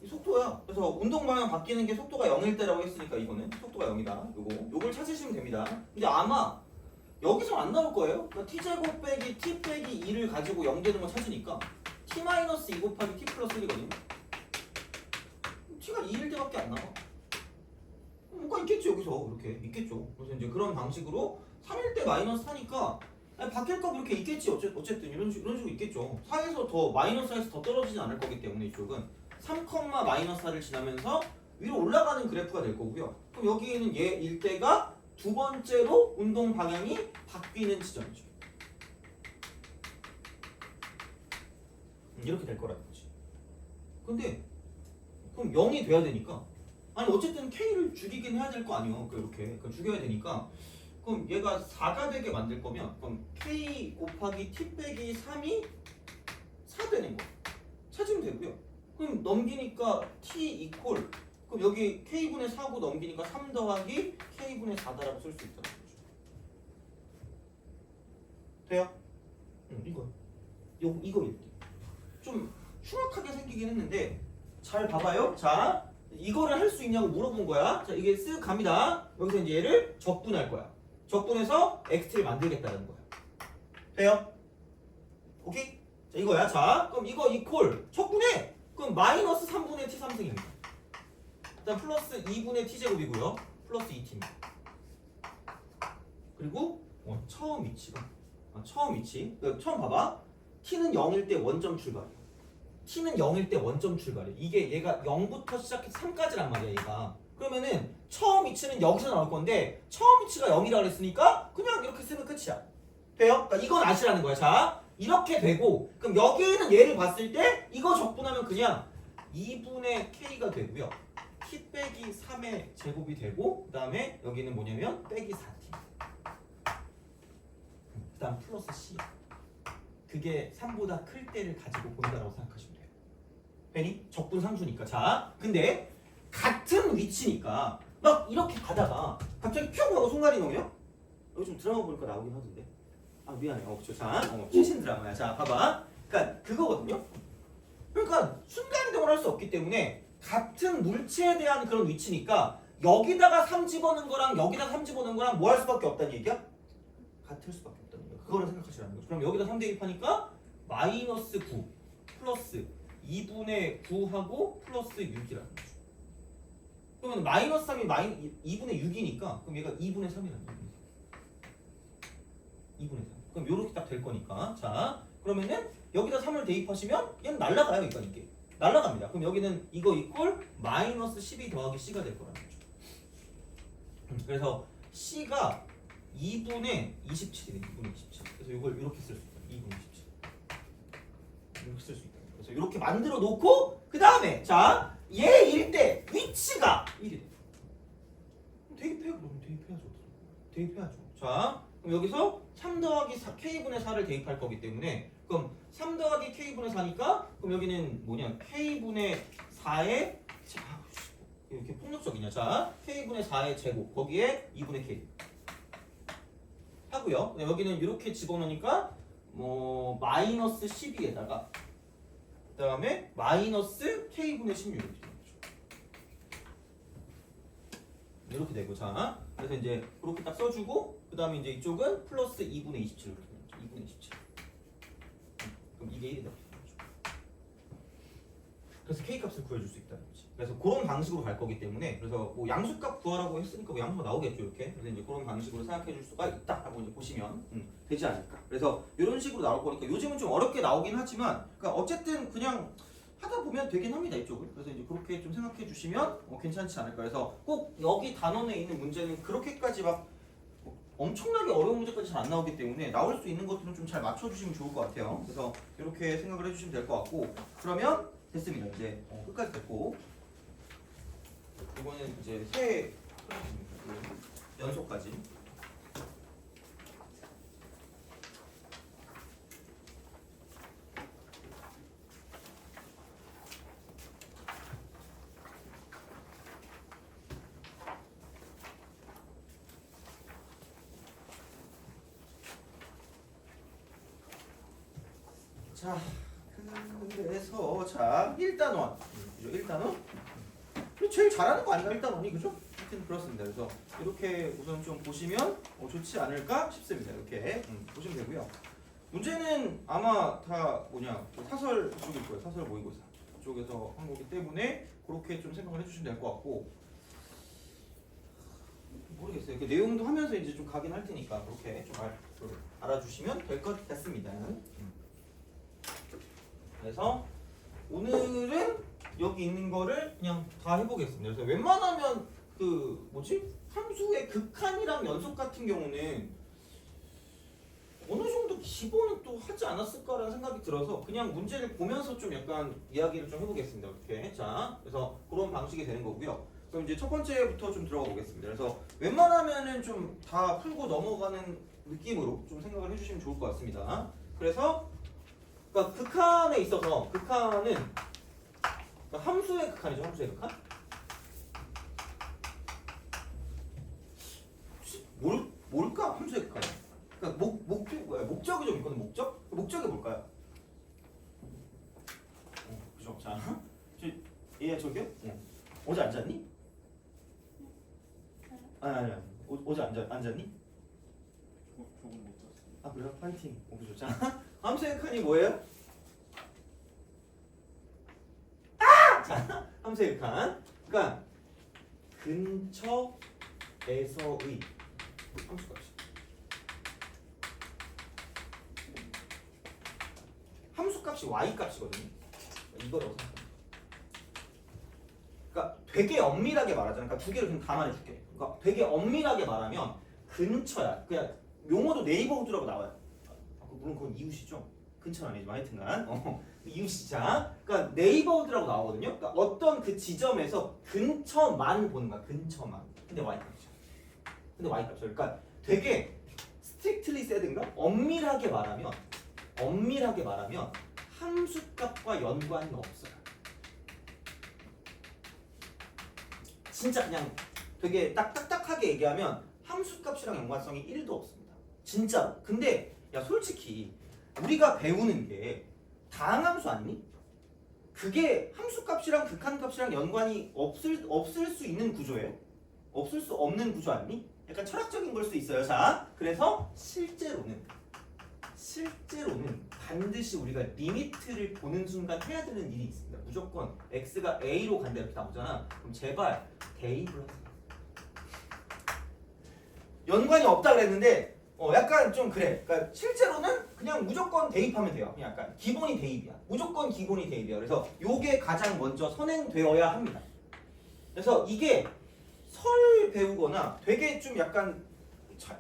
이 속도야. 그래서 운동 방향 바뀌는 게 속도가 0일 때라고 했으니까 이거는 속도가 0이다. 요걸 찾으시면 됩니다. 근데 아마 여기서 안 나올 거예요. 그러니까 t제곱 빼기 t 빼기 2를 가지고 0 되는 걸 찾으니까 t 마이너스 2 곱하기 t 플러스 1이거든요. t가 2일 때밖에 안 나와. 뭔가 있겠죠 여기서 이렇게 있겠죠. 그래서 이제 그런 방식으로 3일 때 마이너스 4니까 바뀔 값 이렇게 있겠지. 어쨌든 이런 식으로 있겠죠. 4에서 더 마이너스 4에서 더 떨어지진 않을 거기 때문에 이쪽은 3, 마이너스 4를 지나면서 위로 올라가는 그래프가 될 거고요. 그럼 여기에는 얘 일대가 두 번째로 운동 방향이 바뀌는 지점이죠. 이렇게 될 거라는 거지. 근데 그럼 0이 돼야 되니까 아니 어쨌든 K를 죽이긴 해야 될 거 아니에요. 이렇게 죽여야 되니까 그럼 얘가 4가 되게 만들 거면 그럼 K 곱하기 T 빼기 3이 4 되는 거 찾으면 되고요. 그럼 넘기니까 T 이퀄 그럼 여기 K분의 4고 넘기니까 3 더하기 K분의 4다라고 쓸 수 있다는 거죠. 돼요? 이거 이렇게 좀 흉악하게 생기긴 했는데 잘 봐봐요. 자 이거를 할 수 있냐고 물어본 거야. 자, 이게 쓱 갑니다. 여기서 이제 얘를 적분할 거야. 적분해서 x를 만들겠다는 거야. 돼요? 오케이? 자, 이거야. 자, 그럼 이거 이퀄 적분해. 그럼 마이너스 3분의 t 3승입니다. 일단 플러스 2분의 t제곱이고요. 플러스 2t입니다. 그리고 처음 위치가 처음 위치. 그러니까 처음 봐봐. t는 0일 때 원점 출발이야. t는 0일 때 원점 출발이야. 이게 얘가 0부터 시작해서 3까지란 말이야, 얘가. 그러면은 처음 위치는 여기서 나올 건데 처음 위치가 0이라고 그랬으니까 그냥 이렇게 쓰면 끝이야. 돼요? 그러니까 이건 아시라는 거야. 자, 이렇게 되고 그럼 여기에는 얘를 봤을 때 이거 적분하면 그냥 2분의 k가 되고요. t 빼기 3의 제곱이 되고 그 다음에 여기는 뭐냐면 빼기 4t. 그 다음 플러스 c. 그게 3보다 클 때를 가지고 본다라고 생각하시면 돼요. 괜히 적분 상수니까. 자, 근데 같은 위치니까 막 이렇게 가다가 갑자기 퓨 하고 손가락이 넘어요? 여기 좀 드라마 보니까 나오긴 하던데. 아, 미안해. 그쵸. 자, 최신 드라마야. 자, 봐봐. 그러니까 그거거든요. 그러니까 순간이동을 할 수 없기 때문에 같은 물체에 대한 그런 위치니까 여기다가 3 집어넣은 거랑 여기다 3 집어넣은 거랑 뭐 할 수밖에 없다는 얘기야? 같을 수밖에 없다는 거야. 그거를 생각하시라는 거죠. 그럼 여기다 3 대입하니까 마이너스 9 플러스 2분의 9하고 플러스 6이라는 거죠. 그러면 마이너스 3이 2분의 6이니까 그럼 얘가 2분의 3이라는 거예요. 2분의 3. 그럼 요렇게 딱 될 거니까. 자, 그러면은 여기다 3을 대입하시면 얘는 날라가요. 이거 이게. 날라갑니다. 그럼 여기는 이거 이퀄 마이너스 12 더하기 c가 될 거라는 거죠. 그래서 c가 2분의 27이네. 2분의 27. 그래서 이걸 이렇게 쓸 수 있다. 2분의 27. 이렇게 쓸 수 있다. 그래서 이렇게 만들어 놓고 그 다음에 자, 얘일 때 위치가 1이 돼. 대입해요. 그럼 대입해야죠. 대입해야죠. 자, 그럼 여기서 3 더하기 4, k분의 4를 대입할 거기 때문에 그럼 3 더하기 k분의 4니까 그럼 여기는 뭐냐 k분의 4의 이렇게 폭력적이냐. 자, k분의 4의 제곱 거기에 2분의 k 하고요. 여기는 이렇게 집어넣으니까 뭐 마이너스 12에다가 그 다음에 마이너스 k분의 16 이렇게 되는 거죠. 이렇게 되고. 자, 그래서 이제 그렇게 딱 써주고 그 다음에 이제 이쪽은 플러스 2분의 27 이렇게 되는 거죠. 2분의 27. 그럼 이게 1이 되는 거죠. 그래서 k 값을 구해줄 수 있다는 거지. 그래서 그런 방식으로 갈 거기 때문에 그래서 뭐 양수값 구하라고 했으니까 뭐 양수가 나오겠죠. 이렇게. 그래서 이제 그런 방식으로 생각해 줄 수가 있다라고 이제 보시면 되지 않을까. 그래서 이런 식으로 나올 거니까 요즘은 좀 어렵게 나오긴 하지만 그러니까 어쨌든 그냥 하다 보면 되긴 합니다. 이쪽을. 그래서 이제 그렇게 좀 생각해 주시면 괜찮지 않을까. 그래서 꼭 여기 단원에 있는 문제는 그렇게까지 막 엄청나게 어려운 문제까지 잘 안 나오기 때문에 나올 수 있는 것들은 좀 잘 맞춰주시면 좋을 것 같아요. 그래서 이렇게 생각을 해주시면 될 것 같고 그러면 됐습니다. 이제 끝까지 됐고 이거는 이제 새 연속까지. 자, 그래서 자 1단원 그죠? 1단원 제일 잘하는 거 아닌가 1단원이 그죠? 하여튼 그렇습니다. 그래서 이렇게 우선 좀 보시면 좋지 않을까 싶습니다. 이렇게 보시면 되고요. 문제는 아마 다 뭐냐 사설 쪽일 거예요. 사설 모의고사 쪽에서 한 거기 때문에 그렇게 좀 생각을 해주시면 될 것 같고 모르겠어요. 그 내용도 하면서 이제 좀 가긴 할 테니까 그렇게 좀 알아주시면 될 것 같습니다. 그래서 오늘은 여기 있는 거를 그냥 다 해보겠습니다. 그래서 웬만하면 그 뭐지? 함수의 극한이랑 연속 같은 경우는 어느 정도 기본은 또 하지 않았을까라는 생각이 들어서 그냥 문제를 보면서 좀 약간 이야기를 좀 해보겠습니다. 이렇게. 자, 그래서 그런 방식이 되는 거고요. 그럼 이제 첫 번째부터 좀 들어가 보겠습니다. 그래서 웬만하면은 좀 다 풀고 넘어가는 느낌으로 좀 생각을 해주시면 좋을 것 같습니다. 그래서 그러니까 극한에 있어서 극한은 그러니까 함수의 극한이죠. 함수의 극한. 뭘까? 함수의 극한. 그러니까 목적이 좀 있거든. 목적이 뭘까요? 그죠? 자, 얘 저기요? 어제 안 잤니? 아니. 어제 안 잤니? 조금 못 잤어. 아 그래요? 파이팅. 오기 좋자. 함수의 칸이 뭐예요? 자, 함수의 칸. 그러니까 근처에서의 함수값이. 함수값이 y값이거든요. 이거라고 생각합니다. 그러니까 되게 엄밀하게 말하잖아. 그러니까 두 개를 좀 감안해줄게. 그러니까 되게 엄밀하게 말하면 근처야. 그냥 용어도 네이버후드라고 나와요. 물론 그건 이웃이죠. 근처는 아니지만 하여튼간 이웃이자. 그러니까 네이버후드라고 나오거든요. 그러니까 어떤 그 지점에서 근처만 보는 거야. 근처만. 근데 y값이죠. 그러니까 되게 스트릭틀리 세든가 엄밀하게 말하면 함수값과 연관이 없어요. 진짜 그냥 되게 딱딱하게 얘기하면 함수값이랑 연관성이 1도 없습니다. 진짜로. 근데 야 솔직히 우리가 배우는 게 다항함수 아니니? 그게 함수값이랑 극한값이랑 연관이 없을 수 있는 구조예요? 없을 수 없는 구조 아니니? 약간 철학적인 걸 수 있어요. 자, 그래서 실제로는 반드시 우리가 리미트를 보는 순간 해야 되는 일이 있습니다. 무조건 x가 a로 간다 이렇게 나오잖아. 그럼 제발 대입을 하세요. 연관이 없다 그랬는데 약간 좀 그래. 그러니까 실제로는 그냥 무조건 대입하면 돼요. 그냥 약간 기본이 대입이야. 무조건 기본이 대입이야. 그래서 요게 가장 먼저 선행되어야 합니다. 그래서 이게 설 배우거나 되게 좀 약간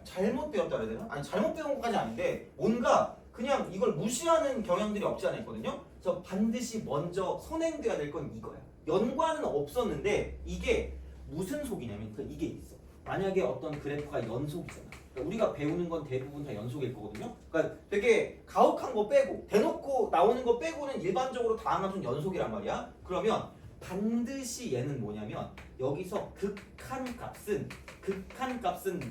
잘못 배웠다 그래야 되나? 아니 잘못 배운 것까지 아닌데 뭔가 그냥 이걸 무시하는 경향들이 없지 않아 있거든요. 그래서 반드시 먼저 선행돼야 될 건 이거야. 연관은 없었는데 이게 무슨 속이냐면 이게 있어. 만약에 어떤 그래프가 연속이잖아. 그러니까 우리가 배우는 건 대부분 다 연속일 거거든요. 그러니까 되게 가혹한 거 빼고 대놓고 나오는 거 빼고는 일반적으로 다항함수는 연속이란 말이야. 그러면 반드시 얘는 뭐냐면 여기서 극한값은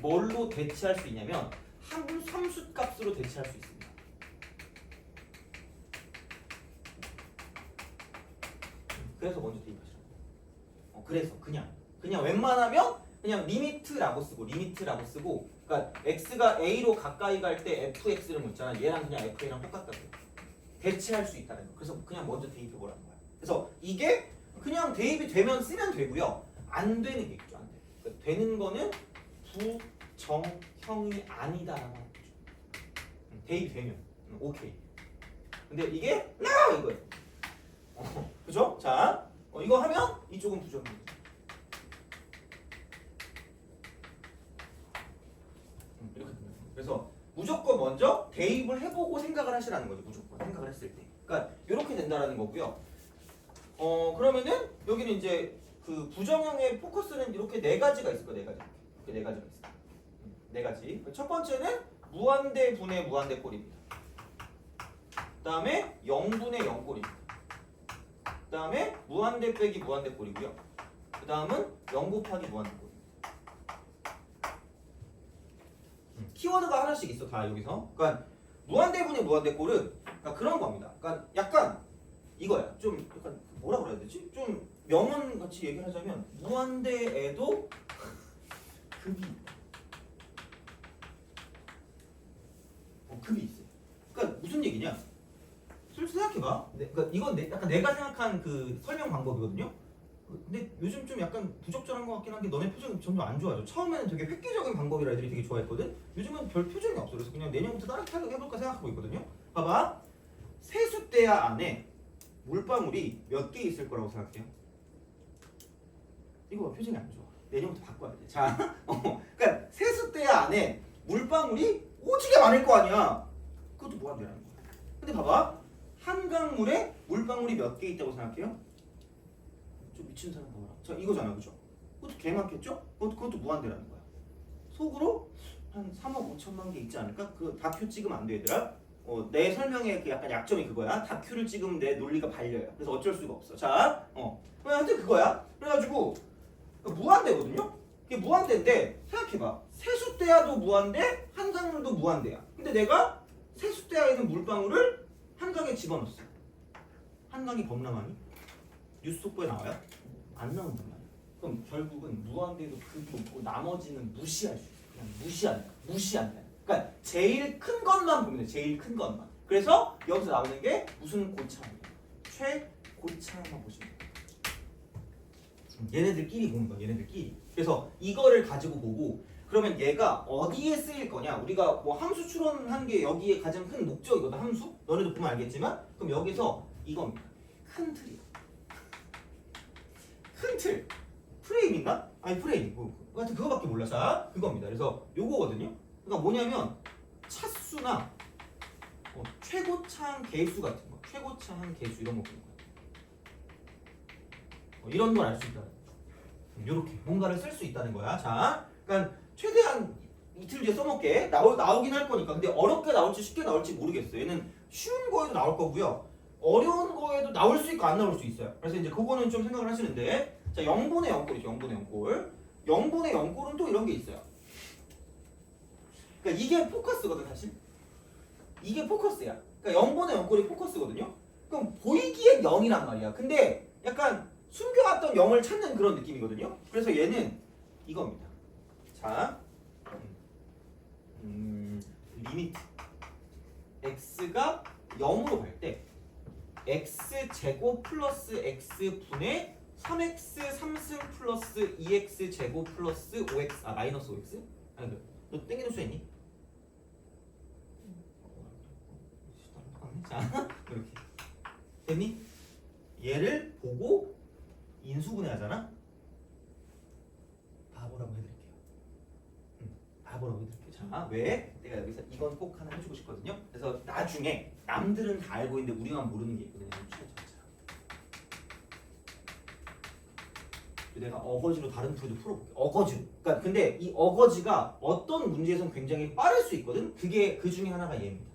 뭘로 대체할 수 있냐면 함수값으로 대체할 수 있습니다. 그래서 먼저 대입하시라고. 그래서 그냥 웬만하면 그냥 리미트라고 쓰고 그러니까 x가 a로 가까이 갈 때 fx를 묻잖아. 얘랑 그냥 fa랑 똑같다고. 대체할 수 있다는 거. 그래서 그냥 먼저 대입해 보라는 거야. 그래서 이게 그냥 대입이 되면 쓰면 되고요. 안 되는 게 있죠. 안 돼. 그러니까 되는 거는 부정형이 아니다라고 하는 거죠. 대입이 되면 오케이. 근데 이게 이거예요. 그죠? 자, 이거 하면 이쪽은 부정형이죠. 이렇게 됩니다. 그래서 무조건 먼저 대입을 해보고 생각을 하시라는 거죠. 무조건 생각을 했을 때. 그러니까 이렇게 된다라는 거고요. 그러면은 여기는 이제 그 부정형의 포커스는 이렇게 네 가지가 있을 거예요. 네 가지가 있어요. 네 가지. 첫 번째는 무한대 분의 무한대 꼴입니다. 그다음에 0분의 0꼴입니다. 그다음에 무한대 빼기 무한대 꼴이고요. 그다음은 0 곱하기 무한대 꼴. 키워드가 하나씩 있어 다 여기서. 그러니까 무한대분의 무한대꼴은 그러니까 그런 겁니다. 그러니까 약간 이거야. 좀 약간 뭐라 그래야 되지? 좀 명언 같이 얘기를 하자면 무한대에도 급이 급이 있어. 그러니까 무슨 얘기냐? 솔직히 생각해봐. 그러니까 이건 약간 내가 생각한 그 설명 방법이거든요. 근데 요즘 좀 약간 부적절한 것 같긴 한 게 너네 표정이 점점 안 좋아져. 처음에는 되게 획기적인 방법이라 애들이 되게 좋아했거든. 요즘은 별 표정이 없어. 그래서 그냥 내년부터 다른 타격 해볼까 생각하고 있거든요. 봐봐. 세숫대야 안에 물방울이 몇 개 있을 거라고 생각해요? 이거 봐, 표정이 안 좋아. 내년부터 바꿔야 돼. 자, 그러니까 세숫대야 안에 물방울이 오지게 많을 거 아니야. 그것도 무한대라는 거야. 근데 봐봐. 한 강물에 물방울이 몇 개 있다고 생각해요? 좀 미친 사람 봐라. 자, 이거잖아, 그죠? 그것도 개 많겠죠? 그것도 무한대라는 거야. 속으로 한 3억 5천만 개 있지 않을까? 그 다큐 찍으면 안 돼, 얘들아. 내 설명의 그 약간 약점이 그거야. 다큐를 찍으면 내 논리가 발려요. 그래서 어쩔 수가 없어. 자, 하여튼 그거야. 그래가지고 무한대거든요. 이게 무한대인데 생각해봐. 세숫대야도 무한대, 한강물도 무한대야. 근데 내가 세숫대야에 있는 물방울을 한강에 집어넣었어. 한강이 범람하니? 뉴스 속보에 나와요? 안 나온단 말이야. 그럼 결국은 무한대도 극이 있고 나머지는 무시할 수 있어. 그냥 무시한다. 그러니까 제일 큰 것만 보면 돼. 제일 큰 것만. 그래서 여기서 나오는 게 무슨 고차원이야? 최고차만 보시면 돼. 얘네들끼리 보는 거야. 얘네들끼리. 그래서 이거를 가지고 보고 그러면 얘가 어디에 쓰일 거냐? 우리가 뭐 함수 추론한 게 여기에 가장 큰 목적이거든. 함수. 너네도 보면 알겠지만 그럼 여기서 이겁니다. 큰 틀이야. 큰 틀. 프레임인가? 아니 프레임. 하여튼 그거밖에 몰라. 자, 그겁니다. 그래서 요거거든요. 그러니까 뭐냐면 차수나 최고차항 계수 같은 거. 최고차항 계수 이런 거 보는 거야. 이런 걸 알 수 있다. 이렇게 뭔가를 쓸 수 있다는 거야. 자, 그러니까 최대한 이틀 뒤에 써먹게 나오긴 할 거니까. 근데 어렵게 나올지 쉽게 나올지 모르겠어요. 얘는 쉬운 거에도 나올 거고요. 어려운 거에도 나올 수 있고 안 나올 수 있어요. 그래서 이제 그거는 좀 생각을 하시는데, 자 0분의 0꼴이죠. 0분의 0꼴. 0분의 0꼴은 또 이런 게 있어요. 그러니까 이게 포커스거든 사실. 이게 포커스야. 그러니까 0분의 0꼴이 포커스거든요. 그럼 보이기엔 0이란 말이야. 근데 약간 숨겨왔던 0을 찾는 그런 느낌이거든요. 그래서 얘는 이겁니다. 자, 리미트 x가 0으로 갈 때 x제곱 플러스 x분의 3x 3승 플러스 2x 제곱 플러스 5x 마이너스 5x? 아니 너 땡기는 수 있니? 자 이렇게 됐니? 얘를 보고 인수분해하잖아? 바보라고 해드릴게요. 바보라고 해드릴게요. 자, 왜? 내가 여기서 이건 꼭 하나 해주고 싶거든요. 그래서 나중에 남들은 다 알고 있는데 우리만 모르는 게 있거든요. 내가 어거지로 다른 풀이도 풀어볼게. 어거지로. 그러니까 근데 이 어거지가 어떤 문제에선 굉장히 빠를 수 있거든. 그게 그 중에 하나가 얘입니다.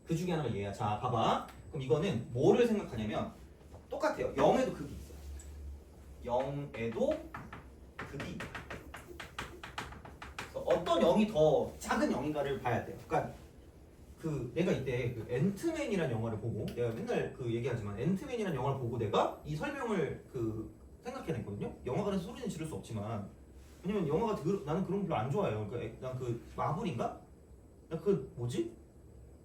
그 중에 하나가 얘야. 자, 봐봐. 그럼 이거는 뭐를 생각하냐면 똑같아요. 0에도 극이 있어요. 0에도 극이 있다. 그래서 어떤 0이 더 작은 0인가를 봐야 돼요. 그러니까 그 내가 이때 그 앤트맨이라는 영화를 보고 내가 맨날 그 얘기하지만 앤트맨이라는 영화를 보고 내가 이 설명을 그 생각해냈거든요. 영화관에서 소리는 지를 수 없지만 왜냐면 영화가 나는 그런 거 별로 안 좋아해요. 그러니까 난 그 마블인가? 나 그 뭐지?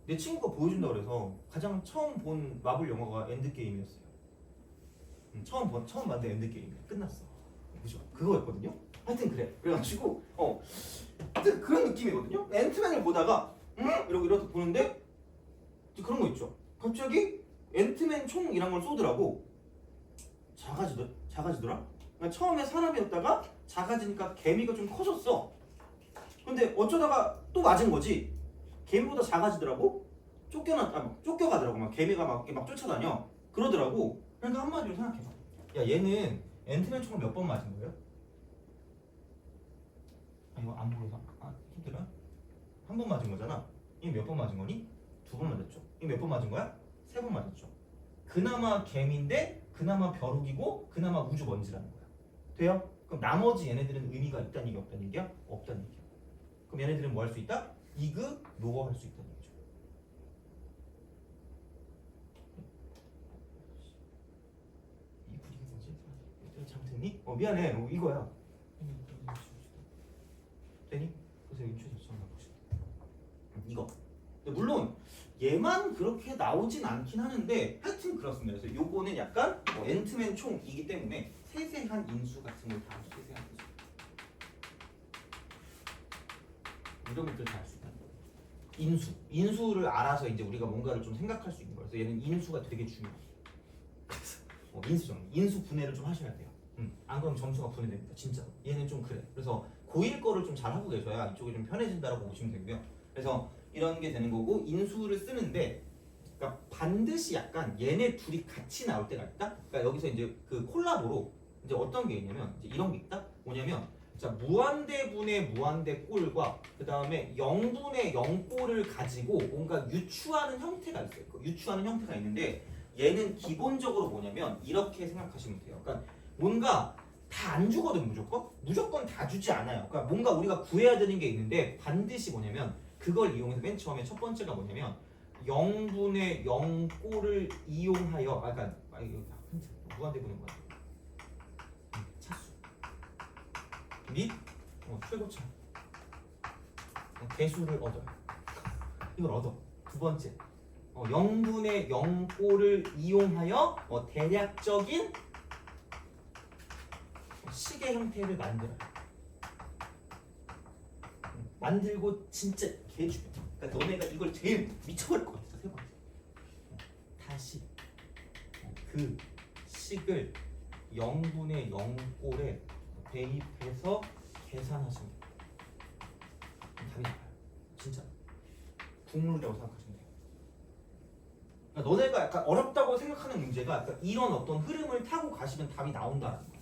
내 친구가 보여준다 그래서 가장 처음 본 마블 영화가 엔드게임이었어요. 처음 봤는데 엔드게임이야. 끝났어. 그죠? 그거였거든요. 하여튼 그래. 그래가지고 하여튼 그런 느낌이거든요. 앤트맨을 보다가 이러고 보는데 그런 거 있죠. 갑자기 앤트맨 총이란 걸 쏘더라고. 작아지더라. 그러니까 처음에 사람이었다가 작아지니까 개미가 좀 커졌어. 근데 어쩌다가 또 맞은 거지. 개미보다 작아지더라고. 쫓겨가더라고. 막 개미가 막 쫓아다녀. 그러더라고. 그러니까 한마디로 생각해봐. 야 얘는 앤트맨 총을 몇 번 맞은 거예요? 아 이거 안 보여서 힘들어? 한 번 맞은 거잖아. 이 몇 번 맞은 거니? 2번 맞았죠. 이 몇 번 맞은 거야? 3번 맞았죠. 그나마 개미인데 그나마 벼룩이고 그나마 우주 먼지라는 거야. 돼요? 그럼 나머지 얘네들은 의미가 있다는 얘기 없다는 얘기야? 없다는 얘기야. 그럼 얘네들은 뭐 할 수 있다? 이그 노어 할 수 있다는 얘기죠. 이 구리가 뭐지? 잘못했니? 미안해. 이거야. 되니? 그래서 인출해서 정해봅시다. 이거. 근데 물론 얘만 그렇게 나오진 않긴 하는데 하여튼 그렇습니다. 그래서 요거는 약간 앤트맨 총이기 때문에 세세한 인수 같은 걸 다 세세한 인수 이런 것들 다 할 수 있다는 거예요. 인수를 알아서 이제 우리가 뭔가를 좀 생각할 수 있는 거예요. 그래서 얘는 인수가 되게 중요해요. 그래서 인수 정리, 인수 분해를 좀 하셔야 돼요. 안 그러면 점수가 분해됩니다. 진짜. 얘는 좀 그래. 그래서 고1 거를 좀 잘하고 계셔야 이쪽이 좀 편해진다라고 보시면 되고요. 그래서 이런 게 되는 거고 인수를 쓰는데 그러니까 반드시 약간 얘네 둘이 같이 나올 때가 있다. 그러니까 여기서 이제 그 콜라보로 이제 어떤 게 있냐면 이제 이런 게 있다. 뭐냐면 자 무한대분의 무한대꼴과 그 다음에 0분의 0꼴을 가지고 뭔가 유추하는 형태가 있어요. 그 유추하는 형태가 있는데 얘는 기본적으로 뭐냐면 이렇게 생각하시면 돼요. 그러니까 뭔가 다 안 주거든 무조건 다 주지 않아요. 그러니까 뭔가 우리가 구해야 되는 게 있는데 반드시 뭐냐면 그걸 이용해서 맨 처음에 첫 번째가 뭐냐면 0분의 0꼴을 이용하여 이거 무한대분의 무한대 차수 및 최고차 개수를 얻어요. 이걸 얻어. 두 번째 0분의 0꼴을 이용하여 대략적인 시계 형태를 만들어요. 만들고 진짜 개중요해. 그러니까 너네가 이걸 제일 미쳐버릴 것 같아. 세 번째. 다시 그 식을 0분의 0꼴에 대입해서 계산하시면 돼요. 답이 나와요. 진짜. 국룰이라고 생각하시면 돼요. 그러니까 너네가 약간 어렵다고 생각하는 문제가 약간 이런 어떤 흐름을 타고 가시면 답이 나온다는 거예요.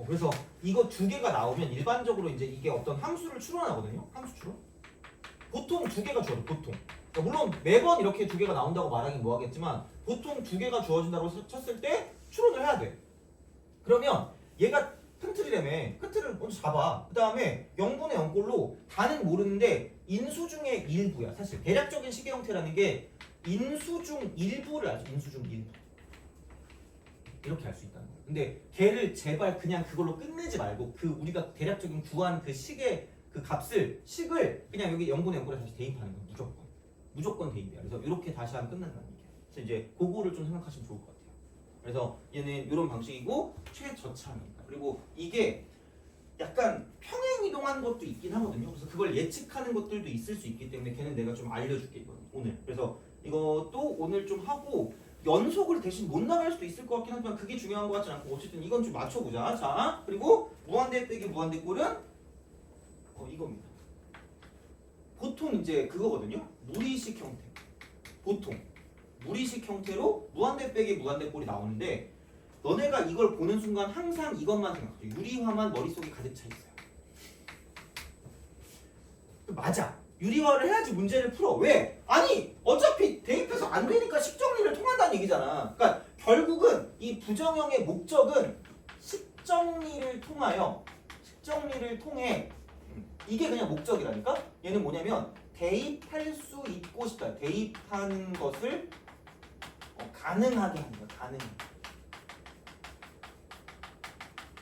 그래서 이거 두 개가 나오면 일반적으로 이제 이게 어떤 함수를 추론하거든요. 함수 추론. 보통 두 개가 주어져. 보통. 그러니까 물론 매번 이렇게 두 개가 나온다고 말하긴 뭐하겠지만 보통 두 개가 주어진다고 쳤을 때 추론을 해야 돼. 그러면 얘가 큰 틀이라며. 큰 틀을 먼저 잡아. 그 다음에 0분의 0꼴로 다는 모르는데 인수 중의 일부야. 사실 대략적인 시계 형태라는 게 인수 중 일부를 알죠. 인수 중 일부. 이렇게 알 수 있다는 거예요. 근데 걔를 제발 그냥 그걸로 끝내지 말고 그 우리가 대략적인 구한 그 식의 그 값을 식을 그냥 여기 0분의 0꼴에 다시 대입하는 거예요. 무조건 대입이야. 그래서 이렇게 다시 하면 끝난다는 얘기야. 그래서 이제 그거를 좀 생각하시면 좋을 것 같아요. 그래서 얘는 이런 방식이고 최저차입니다. 그리고 이게 약간 평행 이동한 것도 있긴 하거든요. 그래서 그걸 예측하는 것들도 있을 수 있기 때문에 걔는 내가 좀 알려줄게 이거는 오늘. 그래서 이것도 오늘 좀 하고 연속을 대신 못 나갈 수도 있을 것 같긴 하지만 그게 중요한 것 같진 않고 어쨌든 이건 좀 맞춰보자. 자 그리고 무한대 빼기 무한대 꼴은 이겁니다. 보통 이제 그거거든요. 무리식 형태. 보통 무리식 형태로 무한대 빼기 무한대 꼴이 나오는데 너네가 이걸 보는 순간 항상 이것만 생각해. 유리화만 머릿속에 가득 차 있어요. 맞아. 유리화를 해야지 문제를 풀어. 왜? 아니 어차피 대입해서 안 되니까 식정리를 통한다는 얘기잖아. 그러니까 결국은 이 부정형의 목적은 식정리를 통해 이게 그냥 목적이라니까? 얘는 뭐냐면 대입할 수 있고 싶다. 대입하는 것을 가능하게 하는 거야. 가능하게.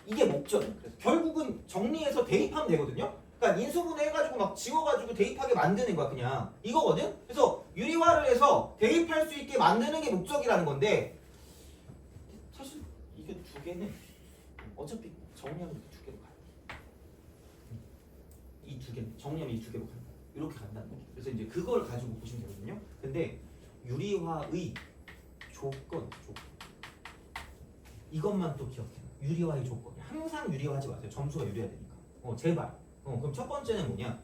이게 목적이야. 그래서 결국은 정리해서 대입하면 되거든요. 그러니까 인수분해 해가지고 막 지워가지고 대입하게 만드는 거야. 그냥 이거거든. 그래서 유리화를 해서 대입할 수 있게 만드는 게 목적이라는 건데 사실 이게 두 개는 어차피 정리하면 두 개로 가요. 이 두 개는 정리하면 이 두 개로 가요. 이렇게 간다는 거죠. 그래서 이제 그걸 가지고 보시면 되거든요. 근데 유리화의 조건 이것만 또 기억해. 유리화의 조건. 항상 유리화하지 마세요. 점수가 유리해야 되니까. 제발. 그럼 첫 번째는 뭐냐?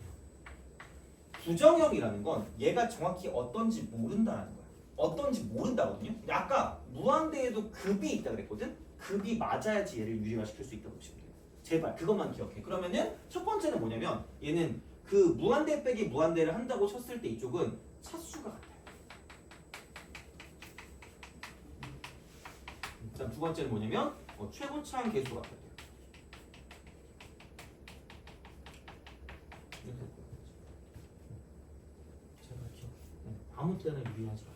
부정형이라는 건 얘가 정확히 어떤지 모른다라는 거야. 어떤지 모른다거든요. 근데 아까 무한대에도 급이 있다 그랬거든. 급이 맞아야지 얘를 유리화시킬 수 있다고 보시면 돼요. 제발 그것만 기억해. 그러면은 첫 번째는 뭐냐면 얘는 그 무한대 빼기 무한대를 한다고 쳤을 때 이쪽은 차수가 같아요. 두 번째는 뭐냐면 최고차항 개수가 같아요. 제발 기억. 아무 때나 유리화하지 마.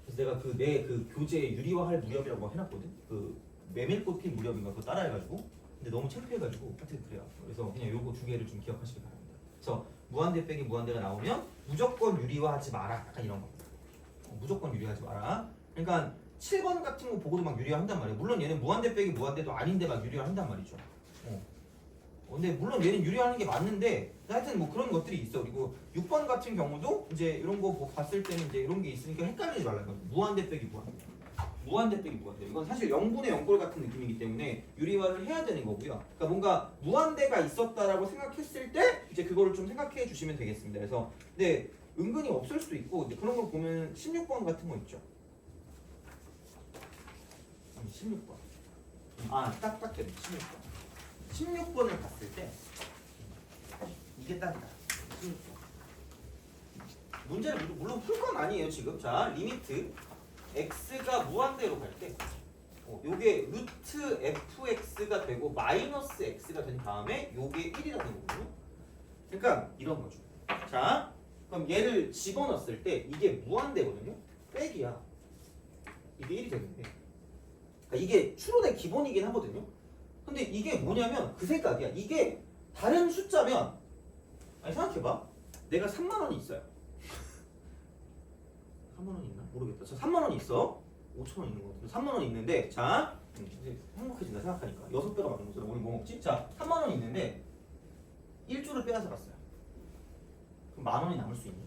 그래서 내가 내 교재 유리화할 무렵이라고 해놨거든. 그 메밀꽃 필 무렵인가 그거 따라해가지고. 근데 너무 창피해가지고 하여튼 그래요. 그래서 그냥 요거 두 개를 좀 기억하시기 바랍니다. 그래서 무한대 빼기 무한대가 나오면 무조건 유리화하지 마라. 약간 이런 겁니다. 무조건 유리화하지 마라. 그러니까 7번 같은 거 보고도 막 유리화한단 말이에요. 물론 얘는 무한대 빼기 무한대도 아닌데 막 유리화한단 말이죠. 근데 물론 얘는 유리화하는 게 맞는데 하여튼 뭐 그런 것들이 있어. 그리고 6번 같은 경우도 이제 이런 거 뭐 봤을 때는 이제 이런 게 있으니까 헷갈리지 말라는 거예요. 무한대 빼기 무한대. 무한대 빼기 무한대. 이건 사실 0분의 0꼴 같은 느낌이기 때문에 유리화를 해야 되는 거고요. 그러니까 뭔가 무한대가 있었다라고 생각했을 때 이제 그거를 좀 생각해 주시면 되겠습니다. 그래서 근데 은근히 없을 수도 있고 근데 그런 걸 보면 16번 같은 거 있죠. 16번. 딱 되네. 16번. 16번을 봤을 때 이게 딱이다. 16번. 문제를 물론 풀 건 아니에요 지금. 자 리미트 x가 무한대로 갈 때 요게 루트 fx가 되고 마이너스 x가 된 다음에 요게 1이라는 거거든요. 그러니까 이런 거죠. 자 그럼 얘를 집어넣었을 때 이게 무한대거든요. 빼기야. 이게 1이 되는데 그러니까 이게 추론의 기본이긴 하거든요. 근데 이게 뭐냐면 그 생각이야. 이게 다른 숫자면 아니 생각해봐. 내가 3만 원이 있어요. 3만 원 있나? 모르겠다. 자 3만 원이 있어. 5천 원 있는 거 같은데 3만 원 있는데 자 이제 행복해진다 생각하니까 6배가 맞는 거잖아. 우리 뭐 먹지? 자 3만 원 있는데 1조를 빼앗아 갔어요. 그럼 만 원이 남을 수 있니?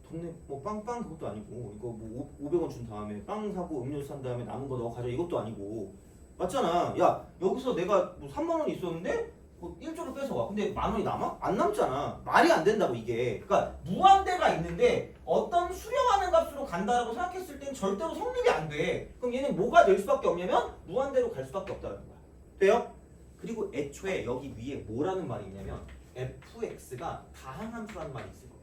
동네 뭐 빵빵 그것도 아니고 이거 뭐 500원 준 다음에 빵 사고 음료수 산 다음에 남은 거 너 가져 이것도 아니고 맞잖아. 야 여기서 내가 뭐 3만 원이 있었는데 뭐 1조를 뺏어와. 근데 만 원이 남아? 안 남잖아. 말이 안 된다고 이게. 그러니까 무한대가 있는데 어떤 수렴하는 값으로 간다라고 생각했을 땐 절대로 성립이 안 돼. 그럼 얘는 뭐가 될 수밖에 없냐면 무한대로 갈 수밖에 없다는 거야. 돼요? 그리고 애초에 여기 위에 뭐라는 말이 있냐면 fx가 다항함수라는 말이 있을 거야.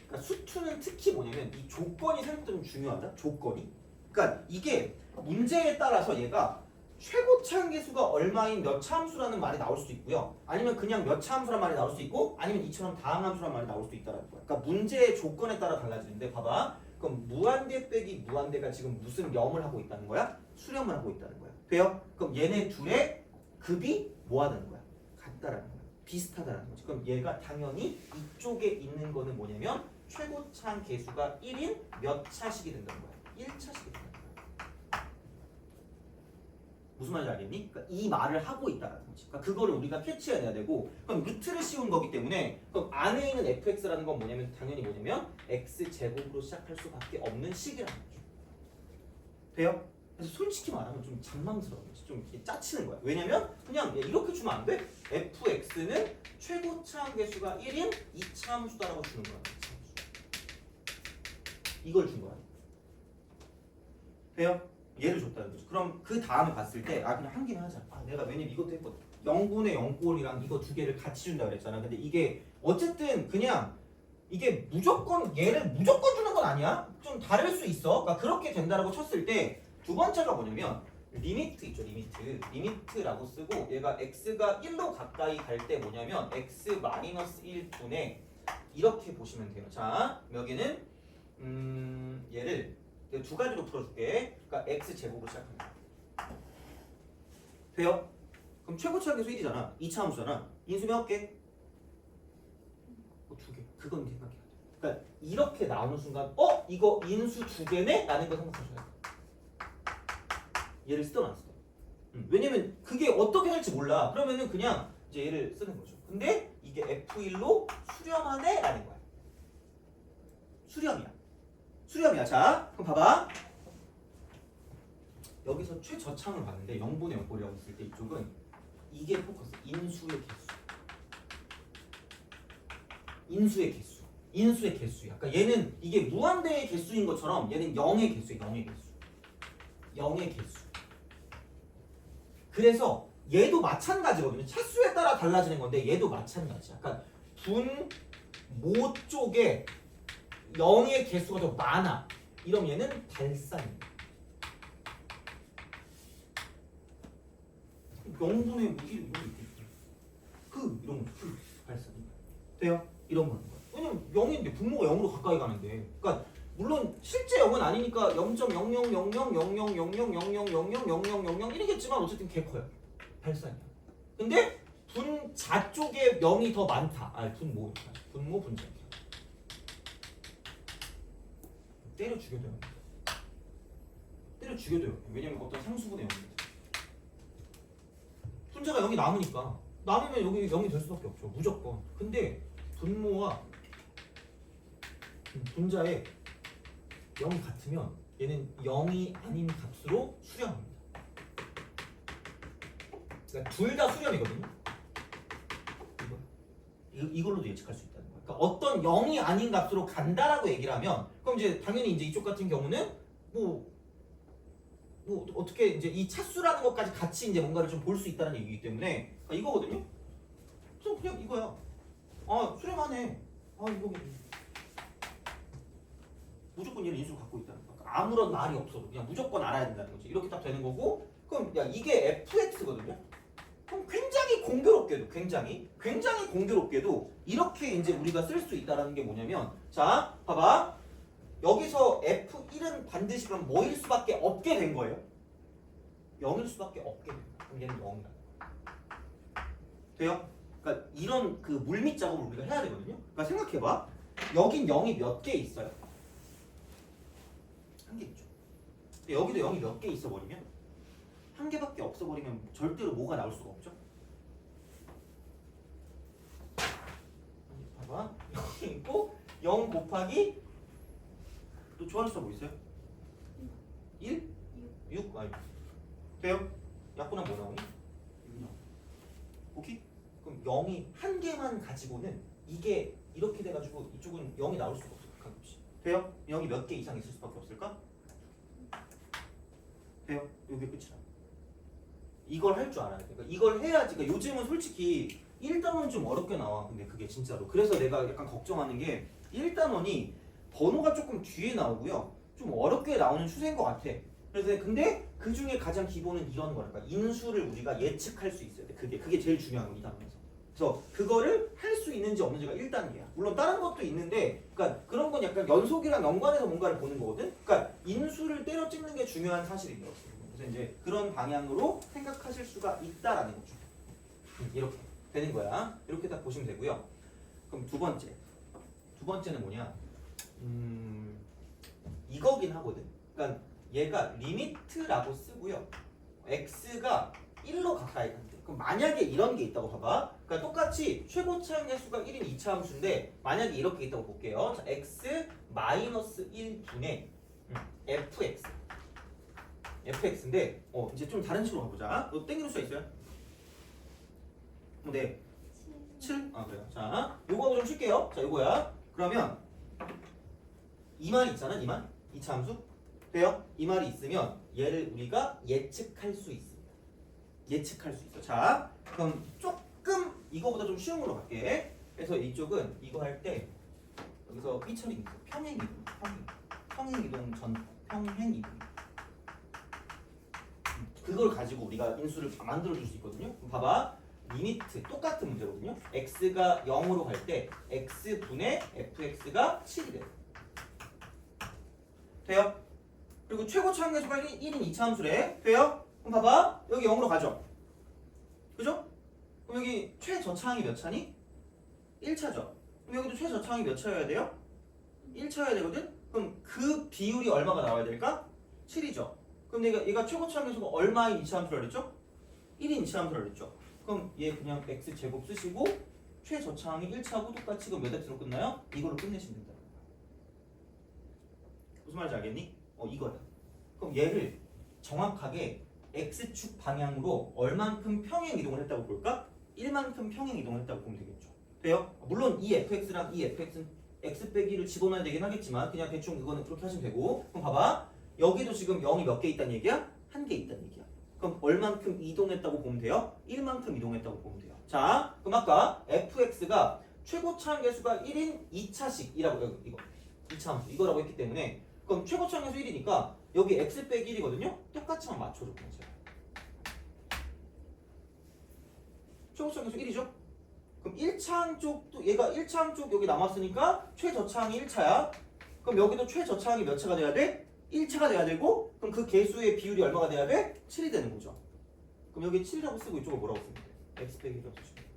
그러니까 수투는 특히 뭐냐면 이 조건이 생각보다 좀 중요하다. 조건이. 그러니까 이게 문제에 따라서 얘가 최고차함계수가 얼마인 몇 차함수라는 말이 나올 수도 있고요. 아니면 그냥 몇 차함수라는 말이 나올 수도 있고 아니면 이처럼 다항함수라는 말이 나올 수도 있다는 거야. 그러니까 문제의 조건에 따라 달라지는데 봐봐. 그럼 무한대 빼기 무한대가 지금 무슨 염을 하고 있다는 거야? 수렴을 하고 있다는 거야. 돼요? 그럼 얘네 둘의 급이 뭐 하는 거야? 같다라는 거야. 비슷하다라는 거지. 그럼 얘가 당연히 이쪽에 있는 거는 뭐냐면 최고차함 계수가 1인 몇 차식이 된다는 거야. 1차식이 된다는 거야. 무슨 말인지 알겠니? 그러니까 이 말을 하고 있다는 거지. 그러니까 그거를 우리가 캐치해내야 되고 그럼 루트를 씌운 거기 때문에 그럼 안에 있는 fx라는 건 뭐냐면 당연히 뭐냐면 x제곱으로 시작할 수밖에 없는 식이라는 거죠. 돼요? 그래서 솔직히 말하면 좀 잔망스러워. 좀 이렇게 짜치는 거야. 왜냐면 그냥 이렇게 주면 안 돼. fx는 최고차함 계수가 1인 2차함수다라고 주는 거야. 이걸 준 거야. 돼요? 얘를 줬다는 거죠. 그럼 그 다음에 봤을 때 그냥 한 개만 하자. 내가 왜냐면 이것도 했거든. 0분의 0꼴이랑 이거 두 개를 같이 준다 그랬잖아. 근데 이게 어쨌든 그냥 이게 무조건 얘를 무조건 주는 건 아니야. 좀 다를 수 있어. 그러니까 그렇게 된다라고 쳤을 때 두 번째가 뭐냐면 리미트 있죠. 리미트라고 쓰고 얘가 x가 1로 가까이 갈 때 뭐냐면 x-1분의 이렇게 보시면 돼요. 자 여기는 얘를 두 가지로 풀어줄게. 그러니까 x 제곱으로 시작합니다. 돼요? 그럼 최고차함 계수 1이잖아. 2차함수잖아. 인수 몇 개? 두 개. 그건 생각해야 돼. 그러니까 이렇게 나오는 순간 이거 인수 두 개네? 라는 거 생각하셔야 돼. 얘를 쓰든 안 쓰든. 왜냐면 그게 어떻게 될지 몰라. 그러면은 그냥 이제 얘를 쓰는 거죠. 근데 이게 F1로 수렴하네? 라는 거야. 수렴이야. 자, 그럼 봐봐. 여기서 최저창을 봤는데 0분의 0꼴이라고 했을 때 이쪽은 이게 포커스. 인수의 개수야. 그러니까 얘는 이게 무한대의 개수인 것처럼 얘는 0의 개수야. 0의 개수. 그래서 얘도 마찬가지거든요. 차수에 따라 달라지는 건데 얘도 마찬가지야. 그러니까 분모 쪽에 0의 개수가 더 많아. 이러면 얘는 발산이야. 0분의 1 이런 거 발산이야. 돼요? 이런 거는 거야. 왜냐면 0인데 분모가 0으로 가까이 가는데. 그러니까 물론 실제 0은 아니니까 0.0000000000000000 이러겠지만 어쨌든 개 커요. 발산이야. 근데 분자 쪽에 0이 더 많다. 분모 분자. 때려 죽여줘요. 왜냐면 어떤 상수분의 0이거든. 분자가 0이 남으니까. 남으면 여기 0이 될 수밖에 없죠. 무조건. 근데 분모와 분자에 0이 같으면 얘는 0이 아닌 값으로 수렴합니다. 그러니까 둘 다 수렴이거든요. 이걸로도 예측할 수 있다는 거야. 그러니까 어떤 0이 아닌 값으로 간다라고 얘기를 하면 그럼 이제 당연히 이제 이쪽 같은 경우는 뭐 어떻게 이제 이 차수라는 것까지 같이 이제 뭔가를 좀 볼 수 있다는 얘기이기 때문에 이거거든요. 그래서 그냥 이거야. 수렴하네. 이거 무조건 얘는 인수를 갖고 있다는 거야. 그러니까 아무런 말이 없어도 그냥 무조건 알아야 된다는 거지. 이렇게 딱 되는 거고. 그럼 이게 fx거든요. 그럼 굉장히 공교롭게도 이렇게 이제 우리가 쓸 수 있다라는 게 뭐냐면 자 봐봐. 여기서 f1은 반드시 그럼 뭐일 수밖에 없게 된 거예요. 0일 수밖에 없게 된다. 그럼 얘는 0이다. 돼요? 그러니까 이런 그 물밑 작업을 우리가 해야 되거든요. 그러니까 생각해봐. 여긴 0이 몇 개 있어요? 한 개 있죠. 근데 여기도 0이 몇 개 있어버리면 한 개밖에 없어버리면 절대로 뭐가 나올 수가 없죠. 봐봐. 0이 있고 0 곱하기 또 좋아하는 숫자 뭐 있어요? 1? 6? 아니 돼요? 약분하면 뭐 나오니? 6 나오니. 오케이? 그럼 0이 한 개만 가지고는 이게 이렇게 돼가지고 이쪽은 0이 나올 수가 없어. 가끔씩. 돼요? 0이 몇 개 이상 있을 수밖에 없을까? 돼요? 이게 끝이라. 이걸 할 줄 알아야 돼. 그러니까 이걸 해야지. 그러니까 요즘은 솔직히 1단원은 좀 어렵게 나와. 근데 그게 진짜로. 그래서 내가 약간 걱정하는 게 1단원이 번호가 조금 뒤에 나오고요. 좀 어렵게 나오는 추세인 것 같아. 그래서 근데 그 중에 가장 기본은 이런 거랄까. 인수를 우리가 예측할 수 있어야 돼. 그게 제일 중요한 거, 이 단원에서. 그래서 그거를 할 수 있는지 없는지가 1단계야. 물론 다른 것도 있는데, 그러니까 그런 건 약간 연속이랑 연관해서 뭔가를 보는 거거든. 그러니까 인수를 때려 찍는 게 중요한 사실인 거지. 그래서 이제 그런 방향으로 생각하실 수가 있다라는 거죠. 이렇게 되는 거야. 이렇게 딱 보시면 되고요. 그럼 두 번째는 뭐냐? 이거긴 하거든. 그러니까 얘가 리미트라고 쓰고요. x가 1로 가까이 간대. 그럼 만약에 이런 게 있다고 봐봐. 그러니까 똑같이 최고차항 계수가 1인 2차 함수인데 만약에 이렇게 있다고 볼게요. 자, x 마이너스 1분의 fx인데 이제 좀 다른 식으로 가보자. 너 땡기는 수가 있어요? 네. 7? 아 그래요. 자, 요거 좀 쉴게요. 자, 요거야. 그러면 이 말이 있잖아. 이 말. 2차 함수. 돼요? 이 말이 있으면 얘를 우리가 예측할 수 있습니다. 예측할 수 있어. 자, 그럼 조금 이거보다 좀 쉬운 걸로 갈게. 그래서 이쪽은 이거 할 때 여기서 삐처리 있어. 평행이동. 평행이동 전 평행이동. 그걸 가지고 우리가 인수를 만들어줄 수 있거든요. 그럼 봐봐. 리미트 똑같은 문제거든요. x가 0으로 갈 때 x분의 fx가 7이 돼요. 돼요? 그리고 최고차항 계수가 1인 2차 함수래. 돼요? 그럼 봐봐. 여기 0으로 가죠. 그죠? 그럼 여기 최저차항이 몇 차니? 1차죠. 그럼 여기도 최저차항이 몇 차여야 돼요? 1차여야 되거든? 그럼 그 비율이 얼마가 나와야 될까? 7이죠. 그럼 얘가 최고차항 계수가 얼마인 2차 함수라 그랬죠? 1인 2차 함수라 그랬죠. 그럼 얘 그냥 x제곱 쓰시고 최저차항이 1차하고 똑같이 그럼 몇 x로 끝나요? 이걸로 끝내시면 된다. 무슨 말인지 알겠니? 이거야. 그럼 얘를 정확하게 x축 방향으로 얼만큼 평행 이동을 했다고 볼까? 1만큼 평행 이동을 했다고 보면 되겠죠. 돼요? 물론 이 fx랑 이 fx는 x 빼기를 집어넣어야 되긴 하겠지만 그냥 대충 그거는 그렇게 하시면 되고. 그럼 봐봐. 여기도 지금 0이 몇 개 있다는 얘기야? 한 개 있다는 얘기야. 그럼 얼만큼 이동했다고 보면 돼요? 1만큼 이동했다고 보면 돼요. 자, 그럼 아까 fx가 최고차항 계수가 1인 2차식이라고 이거 2차 함수 이거라고 했기 때문에 그럼 최고차항 계수 1이니까 여기 x 빼기 1이거든요? 똑같이만 맞춰줘. 최고차항 계수 1이죠? 그럼 1차항 쪽도 얘가 1차항 쪽 여기 남았으니까 최저차항이 1차야. 그럼 여기도 최저차항이 몇 차가 돼야 돼? 1차가 돼야 되고 그럼 그 개수의 비율이 얼마가 돼야 돼? 7이 되는 거죠. 그럼 여기 7이라고 쓰고 이쪽을 뭐라고 쓰면 돼? x 빼기 1이라고 쓰시면 돼.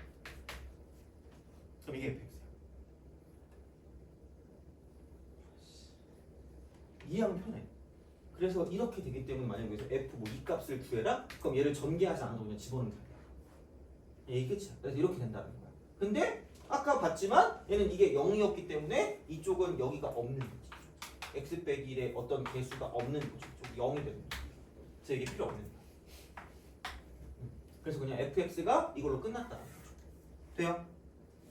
그럼 이게 fx야. 이해하면 편해. 그래서 이렇게 되기 때문에 만약에 여기서 f 뭐 이 값을 구해라? 그럼 얘를 전개하지 않아도 그냥 집어넣으면 돼. 이게 끝이야. 그래서 이렇게 된다는 거야. 근데 아까 봤지만 얘는 이게 0이었기 때문에 이쪽은 여기가 없는 거지. x 빼기 1의 어떤 개수가 없는 거지. 이쪽 0이 되는 거지. 그래서 이게 필요 없는 거야. 그래서 그냥 fx가 이걸로 끝났다는 거죠. 돼요?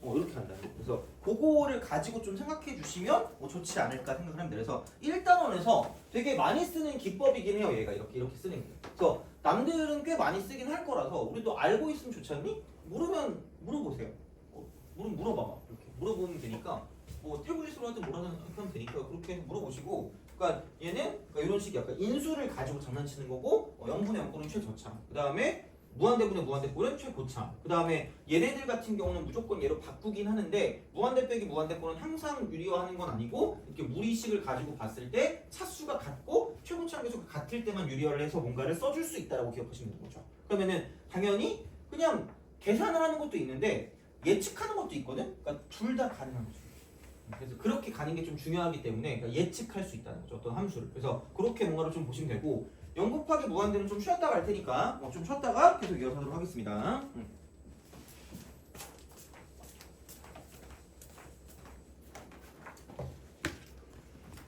이렇게 한다는 거. 그래서 그거를 가지고 좀 생각해 주시면 좋지 않을까 생각을 합니다. 그래서 1단원에서 되게 많이 쓰는 기법이긴 해요. 얘가 이렇게 쓰는 게. 그래서 남들은 꽤 많이 쓰긴 할 거라서 우리도 알고 있으면 좋지 않니? 모르면 물어보세요. 물어봐봐. 이렇게 물어보면 되니까 태블릿으로 하든 뭐라든 하면 되니까 그렇게 해서 물어보시고. 그러니까 얘는 이런 식이 약간 인수를 가지고 장난치는 거고 0분의 0꼴은 최저차. 그 다음에 무한대분의 무한대꼴은 최고차. 그 다음에 얘네들 같은 경우는 무조건 얘로 바꾸긴 하는데 무한대 빼기 무한대꼴은 항상 유리화하는 건 아니고 이렇게 무리식을 가지고 봤을 때 차수가 같고 최고치랑 계속 같을 때만 유리화를 해서 뭔가를 써줄 수 있다라고 기억하시면 되는 거죠. 그러면은 당연히 그냥 계산을 하는 것도 있는데 예측하는 것도 있거든. 그러니까 둘 다 가능한 거죠. 그래서 그렇게 가는 게 좀 중요하기 때문에 그러니까 예측할 수 있다는 거죠. 어떤 함수를. 그래서 그렇게 뭔가를 좀 보시면 되고 0 곱하기 무한대는 좀 쉬었다 갈 테니까 좀 쉬었다가 계속 이어서 하도록 하겠습니다.